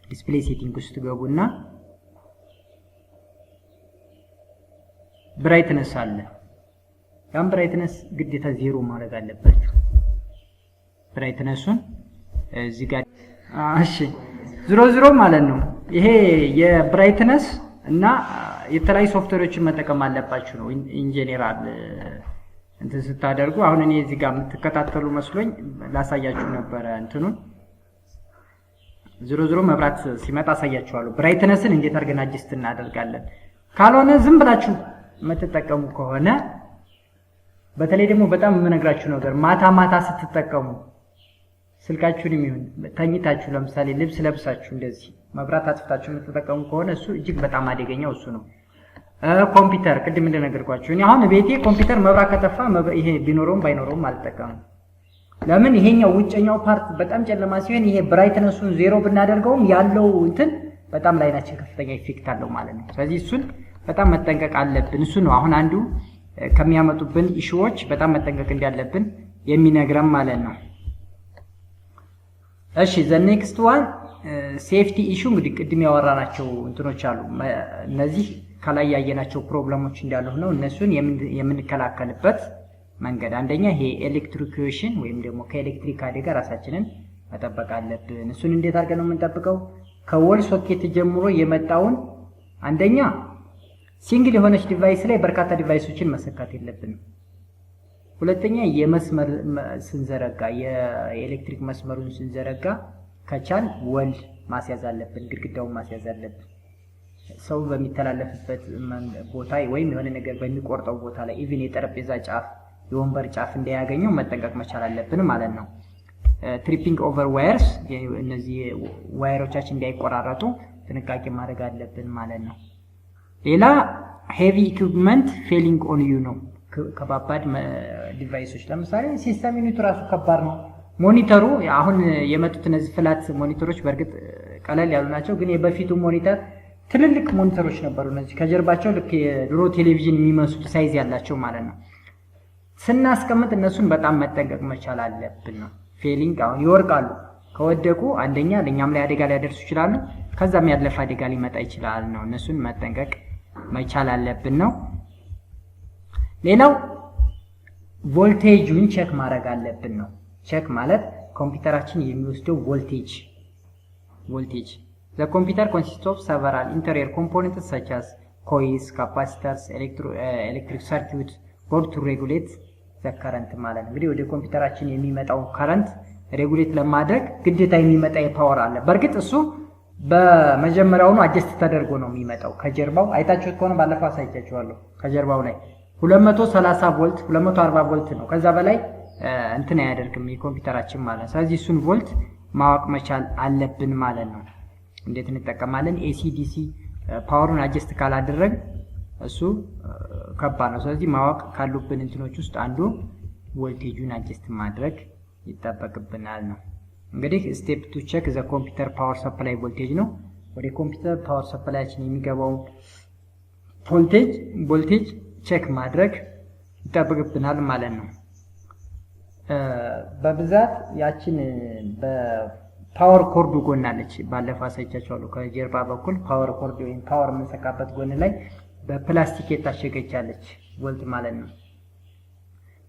S1: ዲስፕሌይ ሴቲንግ ውስጥ ገቡና ብራይትነስ አለ። ያን ብራይትነስ ግዴታ ዜሮ ማድረግ አለባችሁ። ብራይትነሱን እዚህ ጋር እሺ፣ ዝሮ ማለት ነው። ይሄ የብራይትነስ እና የተለያዩ ሶፍትዌሮችን መጠቀም አለባችሁ ነው ኢንጂነራል እንትን ስታደርጉ። አሁን እኔ እዚህ ጋር የምትከታተሉ መስሎኝ ላሳያችሁ ነበረ እንትኑን። ዝሮ መብራት ሲመጣ አሳያችኋለሁ። ብራይትነስን እንዴት አድርገን አጅስት እናደርጋለን። ካልሆነ ዝም ብላችሁ የምትጠቀሙ ከሆነ በተለይ ደግሞ በጣም የምነግራችሁ ነገር ማታ ስትጠቀሙ ስልካችሁን የሚሆን ተኝታችሁ ለምሳሌ ልብስ ለብሳችሁ እንደዚህ መብራት አጥፍታችሁ የምትጠቀሙ ከሆነ እሱ እጅግ በጣም አደገኛው እሱ ነው። ኮምፒውተር ቅድም እንደነገርኳችሁ እኔ አሁን ቤቴ ኮምፒውተር መብራት ከጠፋ ይሄ ቢኖረውም ባይኖረውም አልጠቀምም። ለምን? ይሄኛው ውጨኛው ፓርት በጣም ጨለማ ሲሆን ይሄ ብራይትነሱን ዜሮ ብናደርገውም ያለው እንትን በጣም ላይናችን ከፍተኛ ኢፌክት አለው ማለት ነው። ስለዚህ እሱን በጣም መጠንቀቅ አለብን። እሱ ነው አሁን አንዱ ከሚያመጡብን ኢሹዎች በጣም መጠንቀቅ እንዳለብን የሚነግረን ማለት ነው። እሺ ዘ ኔክስት ዋን ሴፍቲ ኢሹ። እንግዲህ ቅድም ያወራናቸው እንትኖች አሉ። እነዚህ ከላይ ያየናቸው ፕሮብለሞች እንዳሉ ነው። እነሱን የምንከላከልበት መንገድ አንደኛ ይሄ ኤሌክትሪኩዌሽን ወይም ደግሞ ከኤሌክትሪክ አደጋ ራሳችንን መጠበቅ አለብን። እሱን እንዴት አድርገን ነው የምንጠብቀው? ከወል ሶኬት ጀምሮ የመጣውን አንደኛ ሲንግል የሆነች ዲቫይስ ላይ በርካታ ዲቫይሶችን መሰካት የለብንም። ሁለተኛ የመስመር ስንዘረጋ የኤሌክትሪክ መስመሩን ስንዘረጋ ከቻል ወል ማስያዝ አለብን፣ ግድግዳውን ማስያዝ አለብን። ሰው በሚተላለፍበት ቦታ ወይም የሆነ ነገር በሚቆርጠው ቦታ ላይ ኢቭን የጠረጴዛ ጫፍ የወንበር ጫፍ እንዳያገኘው መጠንቀቅ መቻል አለብን ማለት ነው። ትሪፒንግ ኦቨር ዋየርስ፣ እነዚህ ዋየሮቻችን እንዳይቆራረጡ ጥንቃቄ ማድረግ አለብን ማለት ነው። ሌላ ሄቪ ኢኩዊፕመንት ፌሊንግ ኦን ዩ ነው። ከባባድ ዲቫይሶች ለምሳሌ ሲስተም ዩኒቱ ራሱ ከባድ ነው። ሞኒተሩ አሁን የመጡት እነዚህ ፍላት ሞኒተሮች በእርግጥ ቀለል ያሉ ናቸው፣ ግን የበፊቱ ሞኒተር ትልልቅ ሞኒተሮች ነበሩ። እነዚህ ከጀርባቸው ልክ የድሮ ቴሌቪዥን የሚመስሉ ሳይዝ ያላቸው ማለት ነው። ስናስቀምጥ እነሱን በጣም መጠንቀቅ መቻል አለብን ነው። ፌሊንግ አሁን ይወርቃሉ። ከወደቁ አንደኛ ለኛም ላይ አደጋ ሊያደርሱ ይችላሉ፣ ከዛም ያለፈ አደጋ ሊመጣ ይችላል ነው። እነሱን መጠንቀቅ መቻል አለብን ነው። ሌላው ቮልቴጁን ቼክ ማድረግ አለብን ነው። ቼክ ማለት ኮምፒውተራችን የሚወስደው ቮልቴጅ The computer consists of several interior components such as coils, capacitors, electric circuit board to regulate the current ማለት ነው። እንግዲህ ወደ ኮምፒውተራችን የሚመጣው ከረንት ሬጉሌት ለማድረግ ግዴታ የሚመጣ የፓወር አለ። በእርግጥ እሱ በመጀመሪያውኑ አጀስት ተደርጎ ነው የሚመጣው። ከጀርባው አይታችሁት ከሆነ ባለፈው አሳይቻችኋለሁ። ከጀርባው ላይ 230 ቮልት 240 ቮልት ነው። ከዛ በላይ እንትን አያደርግም የኮምፒውተራችን ማለት ነው። ስለዚህ እሱን ቮልት ማወቅ መቻል አለብን ማለት ነው። እንዴት እንጠቀማለን? ኤሲ ዲሲ ፓወሩን አጀስት ካላደረግ እሱ ከባድ ነው። ስለዚህ ማወቅ ካሉብን እንትኖች ውስጥ አንዱ ቮልቴጁን አጀስት ማድረግ ይጠበቅብናል ነው። እንግዲህ ስቴፕ ቱ ቼክ ዘ ኮምፒውተር ፓወር ሰፕላይ ቮልቴጅ ነው። ወደ ኮምፒውተር ፓወር ሰፕላያችን የሚገባው ቮልቴጅ ቼክ ማድረግ ይጠበቅብናል ማለት ነው። በብዛት ያችን በፓወር ኮርዱ ጎን አለች። ባለፈው አሳይቻችኋለሁ። ከጀርባ በኩል ፓወር ኮርድ ወይም ፓወር የምንሰካበት ጎን ላይ በፕላስቲክ የታሸገች አለች ቮልት ማለት ነው።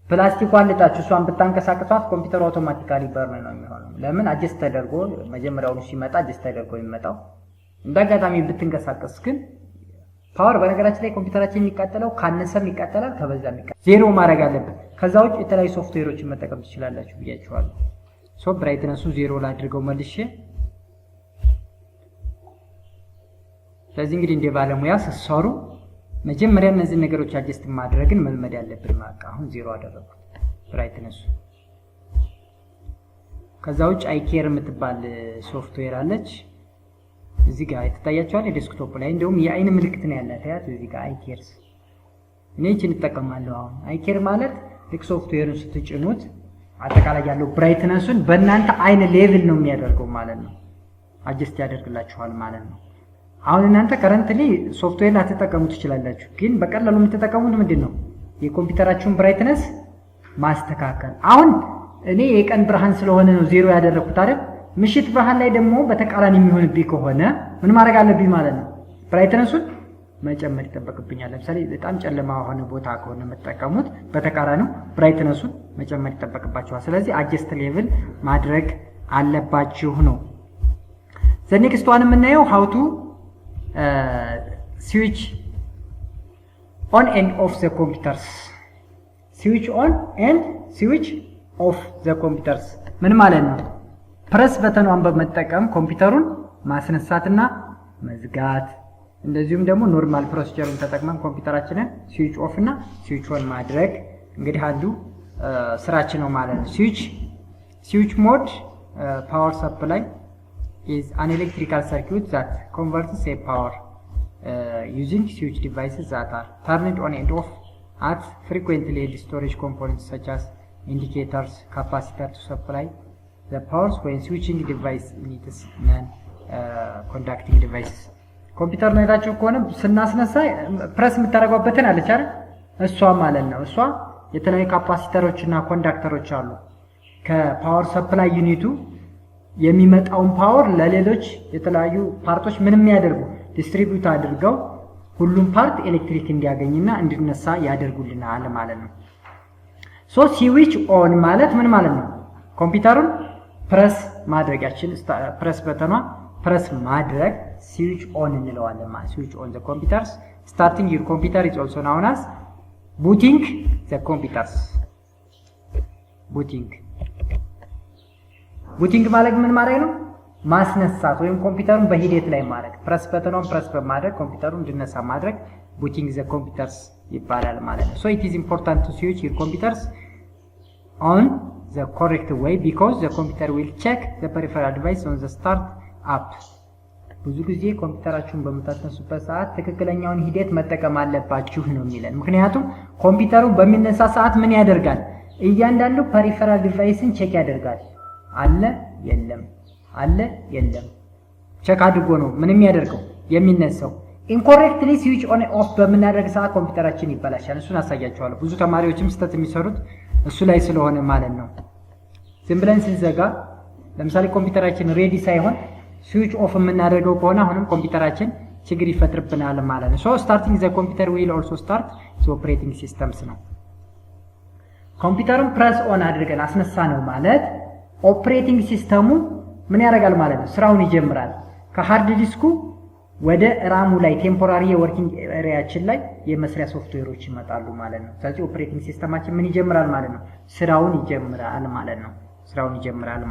S1: ፕላስቲኳን ልጣችሁ እሷን ብታንቀሳቅሷት ኮምፒውተሩ አውቶማቲካሊ በርን ነው የሚሆነው። ለምን አጀስት ተደርጎ መጀመሪያውኑ ሲመጣ አጀስት ተደርጎ የሚመጣው። እንዳጋጣሚ ብትንቀሳቀስ ግን ፓወር በነገራችን ላይ ኮምፒውተራችን የሚቃጠለው ካነሰም ይቃጠላል፣ ከበዛም ይቃጠላል። ዜሮ ማድረግ አለብን። ከዛ ውጭ የተለያዩ ሶፍትዌሮችን መጠቀም ትችላላችሁ ብያችኋለሁ። ሶ ብራይትነሱ ዜሮ ላይ አድርገው መልሼ። ስለዚህ እንግዲህ እንደ ባለሙያ ስትሰሩ መጀመሪያ እነዚህ ነገሮች አጀስት ማድረግን መልመድ ያለብን። ማቃ አሁን ዜሮ አደረኩት ብራይትነሱ። ከዛ ውጭ አይኬር የምትባል ሶፍትዌር አለች እዚህ ጋር ትታያችኋል። ዴስክቶፕ ላይ እንደውም የአይን ምልክት ነው ያላት። ያት እዚህ ጋር አይኬርስ እኔ እቺን እጠቀማለሁ። አሁን አይኬር ማለት ልክ ሶፍትዌሩን ስትጭኑት አጠቃላይ ያለው ብራይትነሱን በእናንተ አይን ሌቭል ነው የሚያደርገው ማለት ነው። አጀስት ያደርግላችኋል ማለት ነው። አሁን እናንተ ከረንትሊ ሶፍትዌር ላትጠቀሙ ትችላላችሁ፣ ግን በቀላሉ የምትጠቀሙት ምንድነው የኮምፒውተራችሁን ብራይትነስ ማስተካከል። አሁን እኔ የቀን ብርሃን ስለሆነ ነው ዜሮ ያደረኩት አይደል? ምሽት ብርሃን ላይ ደግሞ በተቃራኒ የሚሆንብኝ ከሆነ ምን ማድረግ አለብኝ ማለት ነው? ብራይትነሱን መጨመር ይጠበቅብኛል። ለምሳሌ በጣም ጨለማ የሆነ ቦታ ከሆነ የምትጠቀሙት በተቃራኒው ብራይትነሱን መጨመር ይጠበቅባችኋል። ስለዚህ አጀስት ሌቭል ማድረግ አለባችሁ ነው። ዘ ኔክስት ዋን የምናየው ሃው ቱ ስዊች ኦን ኤንድ ኦፍ ዘ ኮምፒውተርስ። ስዊች ኦን ኤንድ ስዊች ኦፍ ዘ ኮምፒውተርስ ምን ማለት ነው? ፕረስ በተኗን በመጠቀም ኮምፒውተሩን ማስነሳትና መዝጋት፣ እንደዚሁም ደግሞ ኖርማል ፕሮሲጀሩን ተጠቅመን ኮምፒውተራችንን ስዊች ኦፍ እና ስዊች ኦን ማድረግ እንግዲህ አንዱ ስራችን ነው ማለት ነው። ስዊች ሞድ ፓወር ሰፕላይ is an electrical circuit that converts a power using switch devices that are turned on and off at frequently held storage components such as indicators, capacitor to supply the powers when switching device needs non-conducting devices. ኮምፒውተር ነው ያላችሁ ከሆነ ስናስነሳ ፕረስ የምታደርገውበትን አለች አይደል? እሷ ማለት ነው። እሷ የተለያዩ ካፓሲተሮች እና ኮንዳክተሮች አሉ። ከፓወር ሰፕላይ ዩኒቱ የሚመጣውን ፓወር ለሌሎች የተለያዩ ፓርቶች ምንም ያደርጉ ዲስትሪቢዩት አድርገው ሁሉም ፓርት ኤሌክትሪክ እንዲያገኝና እንዲነሳ ያደርጉልናል ማለት ነው። ሶ ስዊች ኦን ማለት ምን ማለት ነው? ኮምፒውተሩን ፕረስ ማድረጋችን ፕረስ በተኗ ፕረስ ማድረግ ስዊች ኦን እንለዋለን ማለት ስዊች ኦን ዘ ኮምፒውተርስ ስታርቲንግ ዩር ኮምፒውተር ኢዝ ኦልሶ ናውን አስ ቡቲንግ ዘ ኮምፒውተርስ። ቡቲንግ ማለት ምን ማለት ነው? ማስነሳት ወይም ኮምፒውተሩን በሂደት ላይ ማድረግ። ፕረስ በተኗን ፕረስ በማድረግ ኮምፒውተሩን እንዲነሳ ማድረግ ቡቲንግ ዘ ኮምፒውተርስ ይባላል ማለት ነው። ሶ ኢት ኢዝ ኢምፖርታንት ቱ ስዊች ዩር ኮምፒውተርስ ኦን the correct way because the computer will check the peripheral device on the start up. ብዙ ጊዜ ኮምፒውተራችሁን በምታስነሱበት ሰዓት ትክክለኛውን ሂደት መጠቀም አለባችሁ ነው የሚለን። ምክንያቱም ኮምፒውተሩ በሚነሳ ሰዓት ምን ያደርጋል? እያንዳንዱ ፐሪፈራል ዲቫይስን ቼክ ያደርጋል። አለ የለም፣ አለ የለም ቼክ አድርጎ ነው ምንም ያደርገው የሚነሳው። ኢንኮሬክትሊ ስዊች ኦን ኦፍ በምናደርግ ሰዓት ኮምፒውተራችን ይበላሻል። እሱን አሳያችኋለሁ። ብዙ ተማሪዎችም ስህተት የሚሰሩት እሱ ላይ ስለሆነ ማለት ነው። ዝም ብለን ስንዘጋ ለምሳሌ ኮምፒውተራችን ሬዲ ሳይሆን ስዊች ኦፍ የምናደርገው ከሆነ አሁንም ኮምፒውተራችን ችግር ይፈጥርብናል ማለት ነው። ሶ ስታርቲንግ ዘ ኮምፒውተር ዊል ኦልሶ ስታርት ዘ ኦፕሬቲንግ ሲስተምስ ነው። ኮምፒውተሩን ፕረስ ኦን አድርገን አስነሳ ነው ማለት ኦፕሬቲንግ ሲስተሙ ምን ያደርጋል ማለት ነው? ስራውን ይጀምራል። ከሃርድ ዲስኩ ወደ ራሙ ላይ ቴምፖራሪ የወርኪንግ ኤሪያችን ላይ የመስሪያ ሶፍትዌሮች ይመጣሉ ማለት ነው። ስለዚህ ኦፕሬቲንግ ሲስተማችን ምን ይጀምራል ማለት ነው? ስራውን ይጀምራል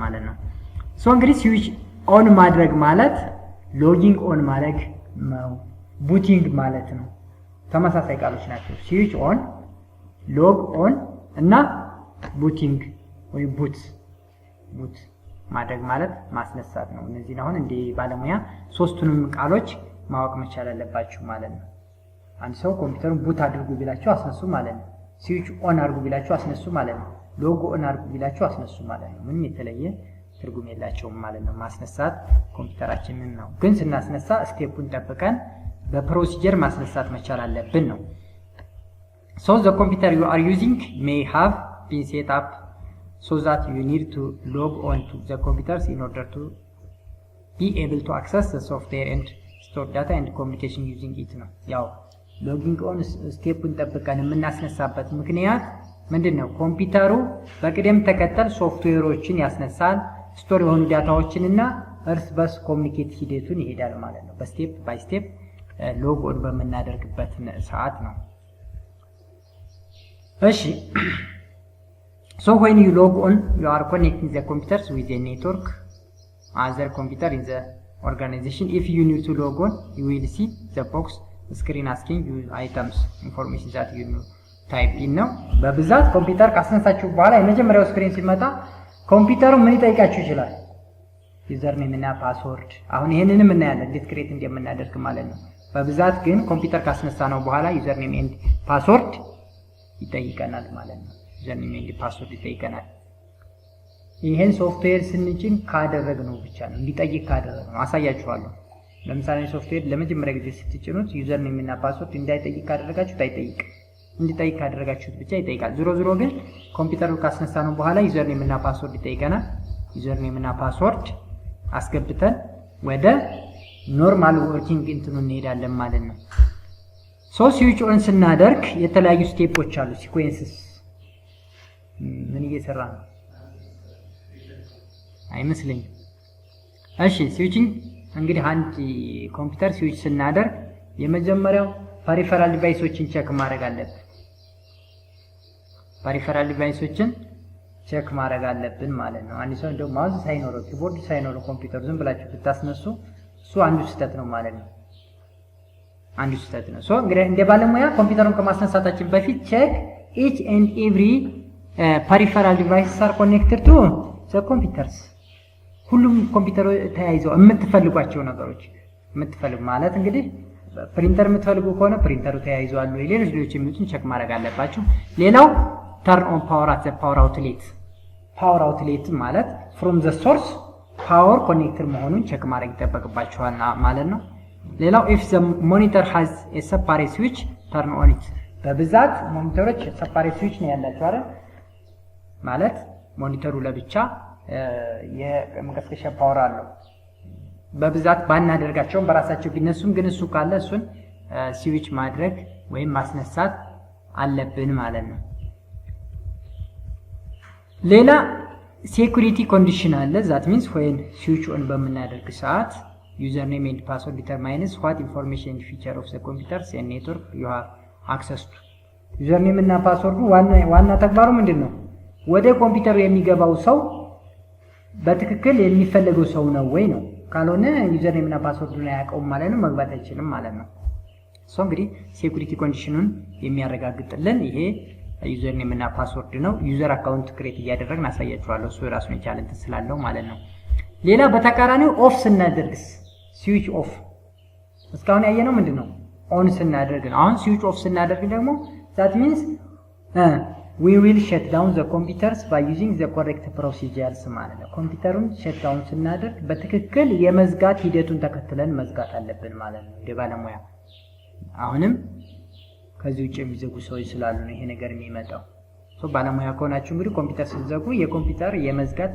S1: ማለት ነው። ሶ እንግዲህ ስዊች ኦን ማድረግ ማለት ሎጊንግ ኦን ማድረግ ነው። ቡቲንግ ማለት ነው። ተመሳሳይ ቃሎች ናቸው። ስዊች ኦን፣ ሎግ ኦን እና ቡቲንግ ወይ ቡት ማድረግ ማለት ማስነሳት ነው። እነዚህን አሁን እንደ ባለሙያ ሶስቱንም ቃሎች ማወቅ መቻል አለባችሁ ማለት ነው። አንድ ሰው ኮምፒውተሩን ቡት አድርጉ ቢላችሁ አስነሱ ማለት ነው። ስዊች ኦን አድርጉ ቢላችሁ አስነሱ ማለት ነው። ሎግ ኦን አድርጉ ቢላችሁ አስነሱ ማለት ነው። ምንም የተለየ ትርጉም የላቸውም ማለት ነው። ማስነሳት ኮምፒውተራችንን ነው። ግን ስናስነሳ ስቴፑን ጠብቀን በፕሮሲጀር ማስነሳት መቻል አለብን ነው። So the computer you are using may have been set up so that you need to log on to the computers in order to be able to access the software and store data and communication using it ነው። ያው ሎጊንግ ኦን ስቴፑን ጠብቀን የምናስነሳበት ምክንያት ምንድነው? ኮምፒውተሩ በቅደም ተከተል ሶፍትዌሮችን ያስነሳል፣ ስቶር የሆኑ ዳታዎችን እና እርስ በርስ ኮሚኒኬት ሂደቱን ይሄዳል ማለት ነው። በስቴፕ ባይ ስቴፕ ሎግ ኦን በምናደርግበት ሰዓት ነው። እሺ so when you log on you are connecting the computers with a network other computer in the organization. If you need to log on you will see the box screen asking you items information that you know type in ነው። በብዛት ኮምፒውተር ካስነሳችሁ በኋላ የመጀመሪያው ስክሪን ሲመጣ ኮምፒውተሩ ምን ይጠይቃችሁ ይችላል? ዩዘር ኔም እና ፓስወርድ። አሁን ይሄንንም እናያለን እንዴት ክሬት እንደምናደርግ ማለት ነው። በብዛት ግን ኮምፒውተር ካስነሳ ነው በኋላ ዩዘር ኔም ኤንድ ፓስወርድ ይጠይቀናል ማለት ነው። ዩዘር ኔም ኤንድ ፓስወርድ ይጠይቀናል። ይሄን ሶፍትዌር ስንጭን ካደረግነው ብቻ ነው እንዲጠይቅ ካደረግነው አሳያችኋለሁ። ለምሳሌ ሶፍትዌር ለመጀመሪያ ጊዜ ስትጭኑት ዩዘር ኔም እና ፓስወርድ እንዳይጠይቅ ካደረጋችሁት አይጠይቅ፣ እንዲጠይቅ ካደረጋችሁት ብቻ ይጠይቃል። ዞሮ ግን ኮምፒውተሩ ካስነሳ ነው በኋላ ዩዘር ኔም እና ፓስወርድ ይጠይቀናል። ዩዘር ኔም እና ፓስወርድ አስገብተን ወደ ኖርማል ወርኪንግ እንትኑ እንሄዳለን ማለት ነው። ሶ ስዊች ኦን ስናደርግ የተለያዩ ስቴፖች አሉ። ሲኩዌንስስ ምን እየሰራ ነው አይመስለኝም። እሺ ስዊቺንግ እንግዲህ አንድ ኮምፒውተር ስዊች ስናደርግ የመጀመሪያው ፐሪፈራል ዲቫይሶችን ቼክ ማድረግ አለብን። ፐሪፈራል ዲቫይሶችን ቼክ ማድረግ አለብን ማለት ነው። አንድ ሰው እንደው ማውዝ ሳይኖረው ኪቦርድ ሳይኖረው ኮምፒውተር ዝም ብላችሁ ብታስነሱ እሱ አንዱ ስህተት ነው ማለት ነው። አንዱ ስህተት ነው። ሶ እንግዲህ እንደ ባለሙያ ኮምፒውተሩን ከማስነሳታችን በፊት ቼክ each and every peripheral devices are connected to the computers። ሁሉም ኮምፒውተሩ ተያይዘው የምትፈልጓቸው ነገሮች የምትፈልጉ ማለት እንግዲህ ፕሪንተር የምትፈልጉ ከሆነ ፕሪንተሩ ተያይዘዋል ወይ ሌሎች የሚሉትን ቼክ ማድረግ አለባችሁ። ሌላው turn on power at the power outlet። power outlet ማለት from the source power connected መሆኑን ቼክ ማድረግ ይጠበቅባችኋል ማለት ነው። ሌላው if the monitor has a separate switch turn on it። በብዛት ሞኒተሮች separate switch ነው ያላቸው አይደል? ማለት ሞኒተሩ ለብቻ የመቀስቀሻ ፓወር አለው። በብዛት ባናደርጋቸውም በራሳቸው ቢነሱም ግን እሱ ካለ እሱን ስዊች ማድረግ ወይም ማስነሳት አለብን ማለት ነው። ሌላ ሴኩሪቲ ኮንዲሽን አለ። ዛት ሚንስ when switch on በምናደርግ ሰዓት user name and password determines what information and feature of the computers and network you have access to። user name እና ፓስወርዱ ዋና ተግባሩ ምንድነው? ወደ ኮምፒውተሩ የሚገባው ሰው በትክክል የሚፈልገው ሰው ነው ወይ ነው። ካልሆነ ዩዘር ኔም እና ፓስወርዱን አያውቀውም ማለት ነው፣ መግባት አይችልም ማለት ነው። ሶ እንግዲህ ሴኩሪቲ ኮንዲሽኑን የሚያረጋግጥልን ይሄ ዩዘር ኔም እና ፓስወርድ ነው። ዩዘር አካውንት ክሬት እያደረግን አሳያችኋለሁ። እሱ ራሱን የቻለ እንትን ስላለው ማለት ነው። ሌላ በተቃራኒው ኦፍ ስናደርግስ ስዊች ኦፍ እስካሁን ያየነው ምንድነው? ኦን ስናደርግ ነው። አሁን ስዊች ኦፍ ስናደርግ ደግሞ that means we will shut down the computers by using the correct procedures ማለት ነው። ኮምፒውተሩን ሸት ዳውን ስናደርግ በትክክል የመዝጋት ሂደቱን ተከትለን መዝጋት አለብን ማለት ነው። እንደ ባለሙያ አሁንም ከዚህ ውጭ የሚዘጉ ሰዎች ስላሉ ነው ይሄ ነገር የሚመጣው። ሶ ባለሙያ ከሆናችሁ እንግዲህ ኮምፒውተር ስትዘጉ የኮምፒውተር የመዝጋት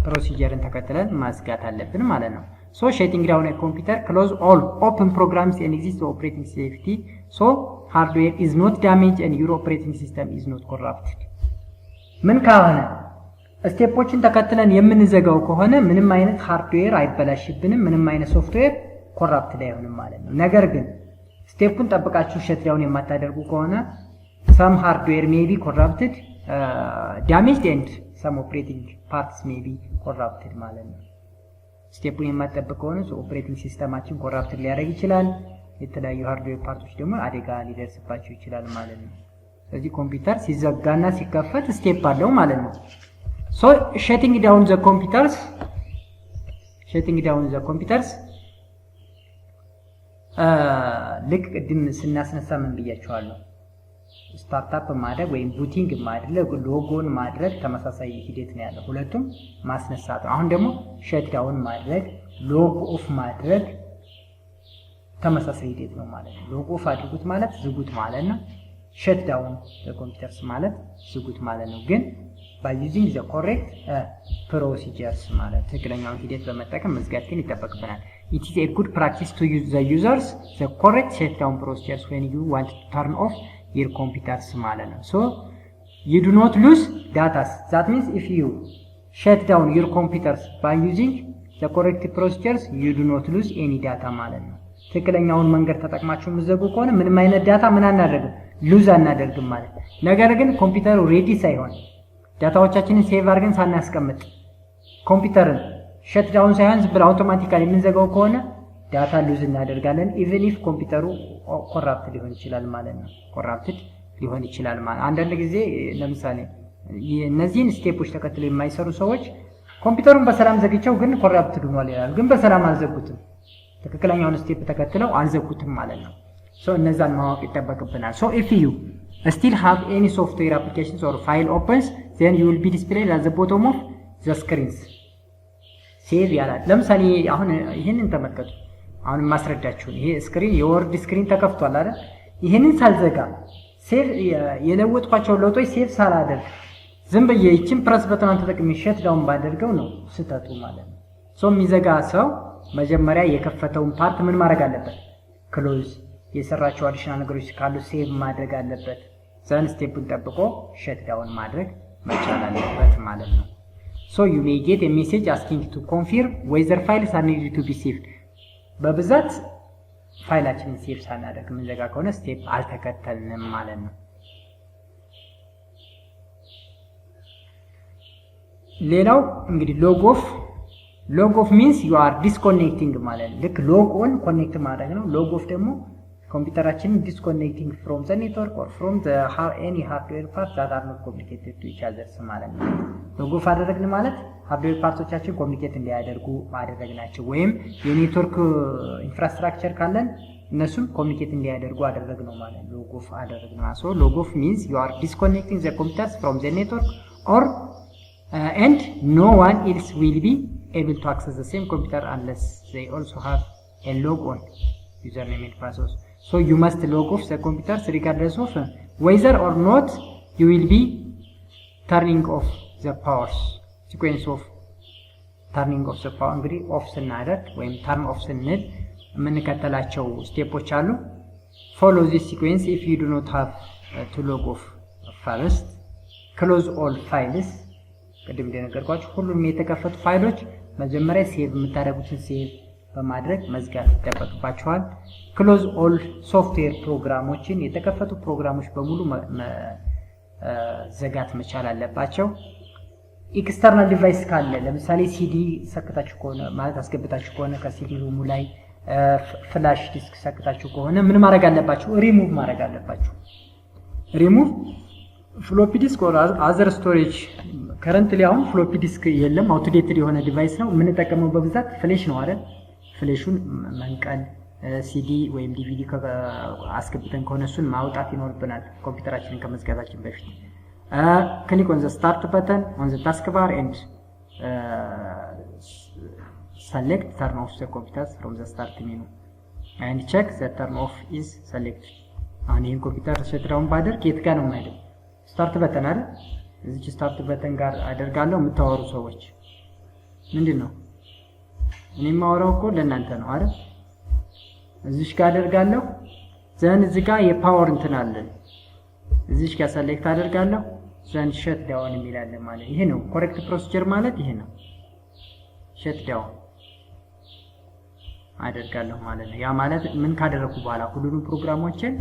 S1: ፕሮሲጀርን ተከትለን ማዝጋት አለብን ማለት ነው። ሶ shutting down a computer close all open programs and exist operating safety so hardware is not damaged and your operating system is not corrupted። ምን ካሆነ ስቴፖችን ተከትለን የምንዘጋው ከሆነ ምንም አይነት ሃርድዌር አይበላሽብንም፣ ምንም አይነት ሶፍትዌር ኮራፕትድ አይሆንም ማለት ነው። ነገር ግን ስቴፑን ጠብቃችሁ ሸት ዳውን የማታደርጉ ከሆነ some hardware may be corrupted, damaged and some operating parts may be corrupted ማለት ነው። ስቴፑን የማትጠብቅ ከሆነ ኦፕሬቲንግ ሲስተማችን ኮራፕትድ ሊያደርግ ይችላል። የተለያዩ ሃርድዌር ፓርቶች ደግሞ አደጋ ሊደርስባቸው ይችላል ማለት ነው። ስለዚህ ኮምፒውተር ሲዘጋና ሲከፈት ስቴፕ አለው ማለት ነው። ሶ shutting down the computers ልክ ቅድም ስናስነሳ ምን ብያቸዋለሁ? ስታርታፕ ማድረግ ወይም ቡቲንግ ማድረግ ሎጎን ማድረግ ተመሳሳይ ሂደት ነው ያለው። ሁለቱም ማስነሳት ነው። አሁን ደግሞ ሸትዳውን ማድረግ ሎግ ኦፍ ማድረግ ተመሳሳይ ሂደት ነው ማለት ነው። ሎግ ኦፍ አድርጉት ማለት ዝጉት ማለት ነው። ሸትዳውን ኮምፒውተርስ ማለት ዝጉት ማለት ነው። ግን by using the correct procedures ማለት ትክክለኛውን ሂደት በመጠቀም መዝጋት ግን ይጠበቅብናል። It is a good practice to use the users the correct shutdown procedures when you want to turn off your computers ማለት ነው። So you do not lose data. That means if you shut down your computers by using the correct procedures you do not lose any data ማለት ነው። ትክክለኛውን መንገድ ተጠቅማችሁ ምዘጉ ከሆነ ምንም አይነት ዳታ ምን አናደርግም ሉዝ አናደርግም ማለት። ነገር ግን ኮምፒውተሩ ሬዲ ሳይሆን ዳታዎቻችንን ሴቭ አድርገን ሳናስቀምጥ ኮምፒውተርን ሸትዳውን ሳይሆን ዝም ብሎ አውቶማቲካሊ የምንዘጋው ከሆነ ዳታ ሉዝ እናደርጋለን። ኢቭን ኢፍ ኮምፒውተሩ ኮራፕት ሊሆን ይችላል ማለት ነው። ኮራፕትድ ሊሆን ይችላል ማለት አንዳንድ ጊዜ ለምሳሌ እነዚህን ስቴፖች ተከትለው የማይሰሩ ሰዎች ኮምፒውተሩን በሰላም ዘግቸው ግን ኮራፕትድ ሆኗል ይላሉ። ግን በሰላም አልዘጉትም። ትክክለኛውን ስቴፕ ተከትለው አልዘጉትም ማለት ነው። ሶ እነዛን ማወቅ ይጠበቅብናል። ሶ if you still have any software applications or file opens then you will be displayed at the bottom of the screens ሴቭ ያላል። ለምሳሌ አሁን ይሄንን ተመልከቱ። አሁን ማስረዳችሁ ይሄ ስክሪን የወርድ ስክሪን ተከፍቷል አይደል? ይሄንን ሳልዘጋ ሴቭ የለወጥኳቸው ለውጦች ሴቭ ሳላደርግ ዝም ብዬ ይቺን ፕረስ በተናንተ ተጠቅሜ ሸት ዳውን ባደርገው ነው ስተቱ ማለት ነው። ሶ የሚዘጋ ሰው መጀመሪያ የከፈተውን ፓርት ምን ማድረግ አለበት? ክሎዝ የሰራቸው አዲሽናል ነገሮች ካሉ ሴቭ ማድረግ አለበት። ዘን ስቴፑን ጠብቆ ሸት ዳውን ማድረግ መቻል አለበት ማለት ነው። So you may get a message asking to confirm whether files are needed to be saved. በብዛት ፋይላችንን ሴቭ ሳናደርግ ምንዘጋ ከሆነ ስቴፕ አልተከተልንም ማለት ነው። ሌላው እንግዲህ ሎግ ኦፍ means you are disconnecting ማለት ነው። ልክ ሎግ ኦን ኮኔክት ማድረግ ነው። ሎግ ኦፍ ደግሞ ኮምፒውተራችንን disconnecting from the network or from the any hardware parts that are not communicated to each other ማለት ነው። ሎግ ኦፍ አደረግን ማለት ሃርድዌር ፓርቶቻችን ኮሚኒኬት እንዲያደርጉ ማድረግናቸው ወይም የኔትወርክ ኢንፍራስትራክቸር ካለን እነሱም ኮሚኒኬት እንዲያደርጉ አደረግነው ማለት ነው። ሎግ ኦፍ አደረግን ማለት so log off means you are disconnecting the computers from the network or and no one else will be able to access the same computer unless they also have a log on username and password. So you must log off the computers regardless of whether or not you will be turning off the powers. Sequence of turning off the power እንግዲህ ኦፍ ስናደርግ ወይም turn off ስንል የምንከተላቸው ስቴፖች አሉ። follow this sequence if you do not have to log off first. close all files ቅድም እንደነገርኳችሁ ሁሉም የተከፈቱ ፋይሎች መጀመሪያ ሴቭ የምታደርጉትን ሴቭ በማድረግ መዝጋት ይጠበቅባችኋል። ክሎዝ ኦል ሶፍትዌር ፕሮግራሞችን የተከፈቱ ፕሮግራሞች በሙሉ ዘጋት መቻል አለባቸው። ኤክስተርናል ዲቫይስ ካለ ለምሳሌ ሲዲ ሰክታችሁ ከሆነ ማለት አስገብታችሁ ከሆነ ከሲዲ ሩሙ ላይ ፍላሽ ዲስክ ሰክታችሁ ከሆነ ምን ማድረግ አለባችሁ? ሪሙቭ ማድረግ አለባችሁ። ሪሙቭ ፍሎፒ ዲስክ or other storage currently አሁን ፍሎፒ ዲስክ የለም፣ አውትዴትድ የሆነ ዲቫይስ ነው። የምንጠቀመው በብዛት ፍሌሽ ነው አይደል? ፍሌሹን መንቀል ሲዲ ወይም ዲቪዲ አስገብተን ከሆነ እሱን ማውጣት ይኖርብናል ኮምፒውተራችንን ከመዝጋታችን በፊት። click on the start button on the taskbar and select turn off the computers from the start menu and check the turn off is selected. አሁን ይሄን ኮምፒውተር ሸትዳውን ባደርግ የት ጋር ነው የማይደው? ስታርት በተን አይደል? እዚች ስታርት በተን ጋር አደርጋለሁ። የምታወሩ ሰዎች ምንድነው? እኔ የማወራው እኮ ለእናንተ ነው አይደል? እዚች ጋር አደርጋለሁ። ዘን እዚህ ጋር የፓወር እንትን አለ። እዚች ጋር ሰሌክት አደርጋለሁ። ዘን ሸት ዳውን የሚላል ማለት ይሄ ነው። ኮሬክት ፕሮሲጀር ማለት ይሄ ነው። ሸት ዳውን አደርጋለሁ ማለት ነው። ያ ማለት ምን ካደረኩ በኋላ ሁሉንም ፕሮግራሞችን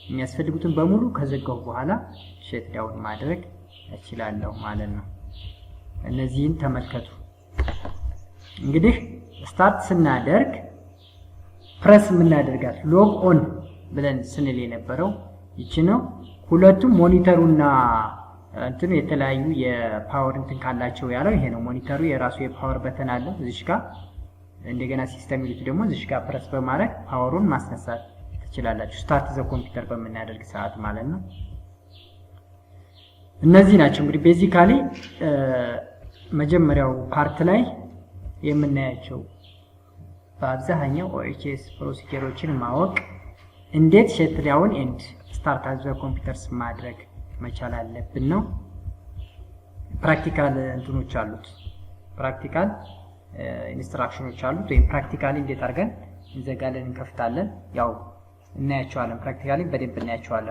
S1: የሚያስፈልጉትን በሙሉ ከዘጋሁ በኋላ ሸት ዳውን ማድረግ እችላለሁ ማለት ነው። እነዚህን ተመልከቱ። እንግዲህ ስታርት ስናደርግ ፕረስ የምናደርጋት ሎግ ኦን ብለን ስንል የነበረው ይቺ ነው። ሁለቱም ሞኒተሩና እንትን የተለያዩ የፓወር እንትን ካላቸው ያለው ይሄ ነው። ሞኒተሩ የራሱ የፓወር በተን አለው እዚሽ ጋር እንደገና ሲስተም ሚሉት ደግሞ እዚህ ጋር ፕረስ በማድረግ ፓወሩን ማስነሳት ትችላላችሁ። ስታርት ዘ ኮምፒውተር በምናደርግ ሰዓት ማለት ነው። እነዚህ ናቸው እንግዲህ ቤዚካሊ መጀመሪያው ፓርት ላይ የምናያቸው በአብዛኛው OHS ፕሮሲጀሮችን ማወቅ እንዴት ሸትዳውን ኤንድ ስታርት ዘ ኮምፒውተርስ ማድረግ መቻል አለብን ነው። ፕራክቲካል እንትኖች አሉት፣ ፕራክቲካል ኢንስትራክሽኖች አሉት። ወይም ፕራክቲካሊ እንዴት አድርገን እንዘጋለን እንከፍታለን ያው እናያቸዋለን። ፕራክቲካሊ በደንብ እናያቸዋለን።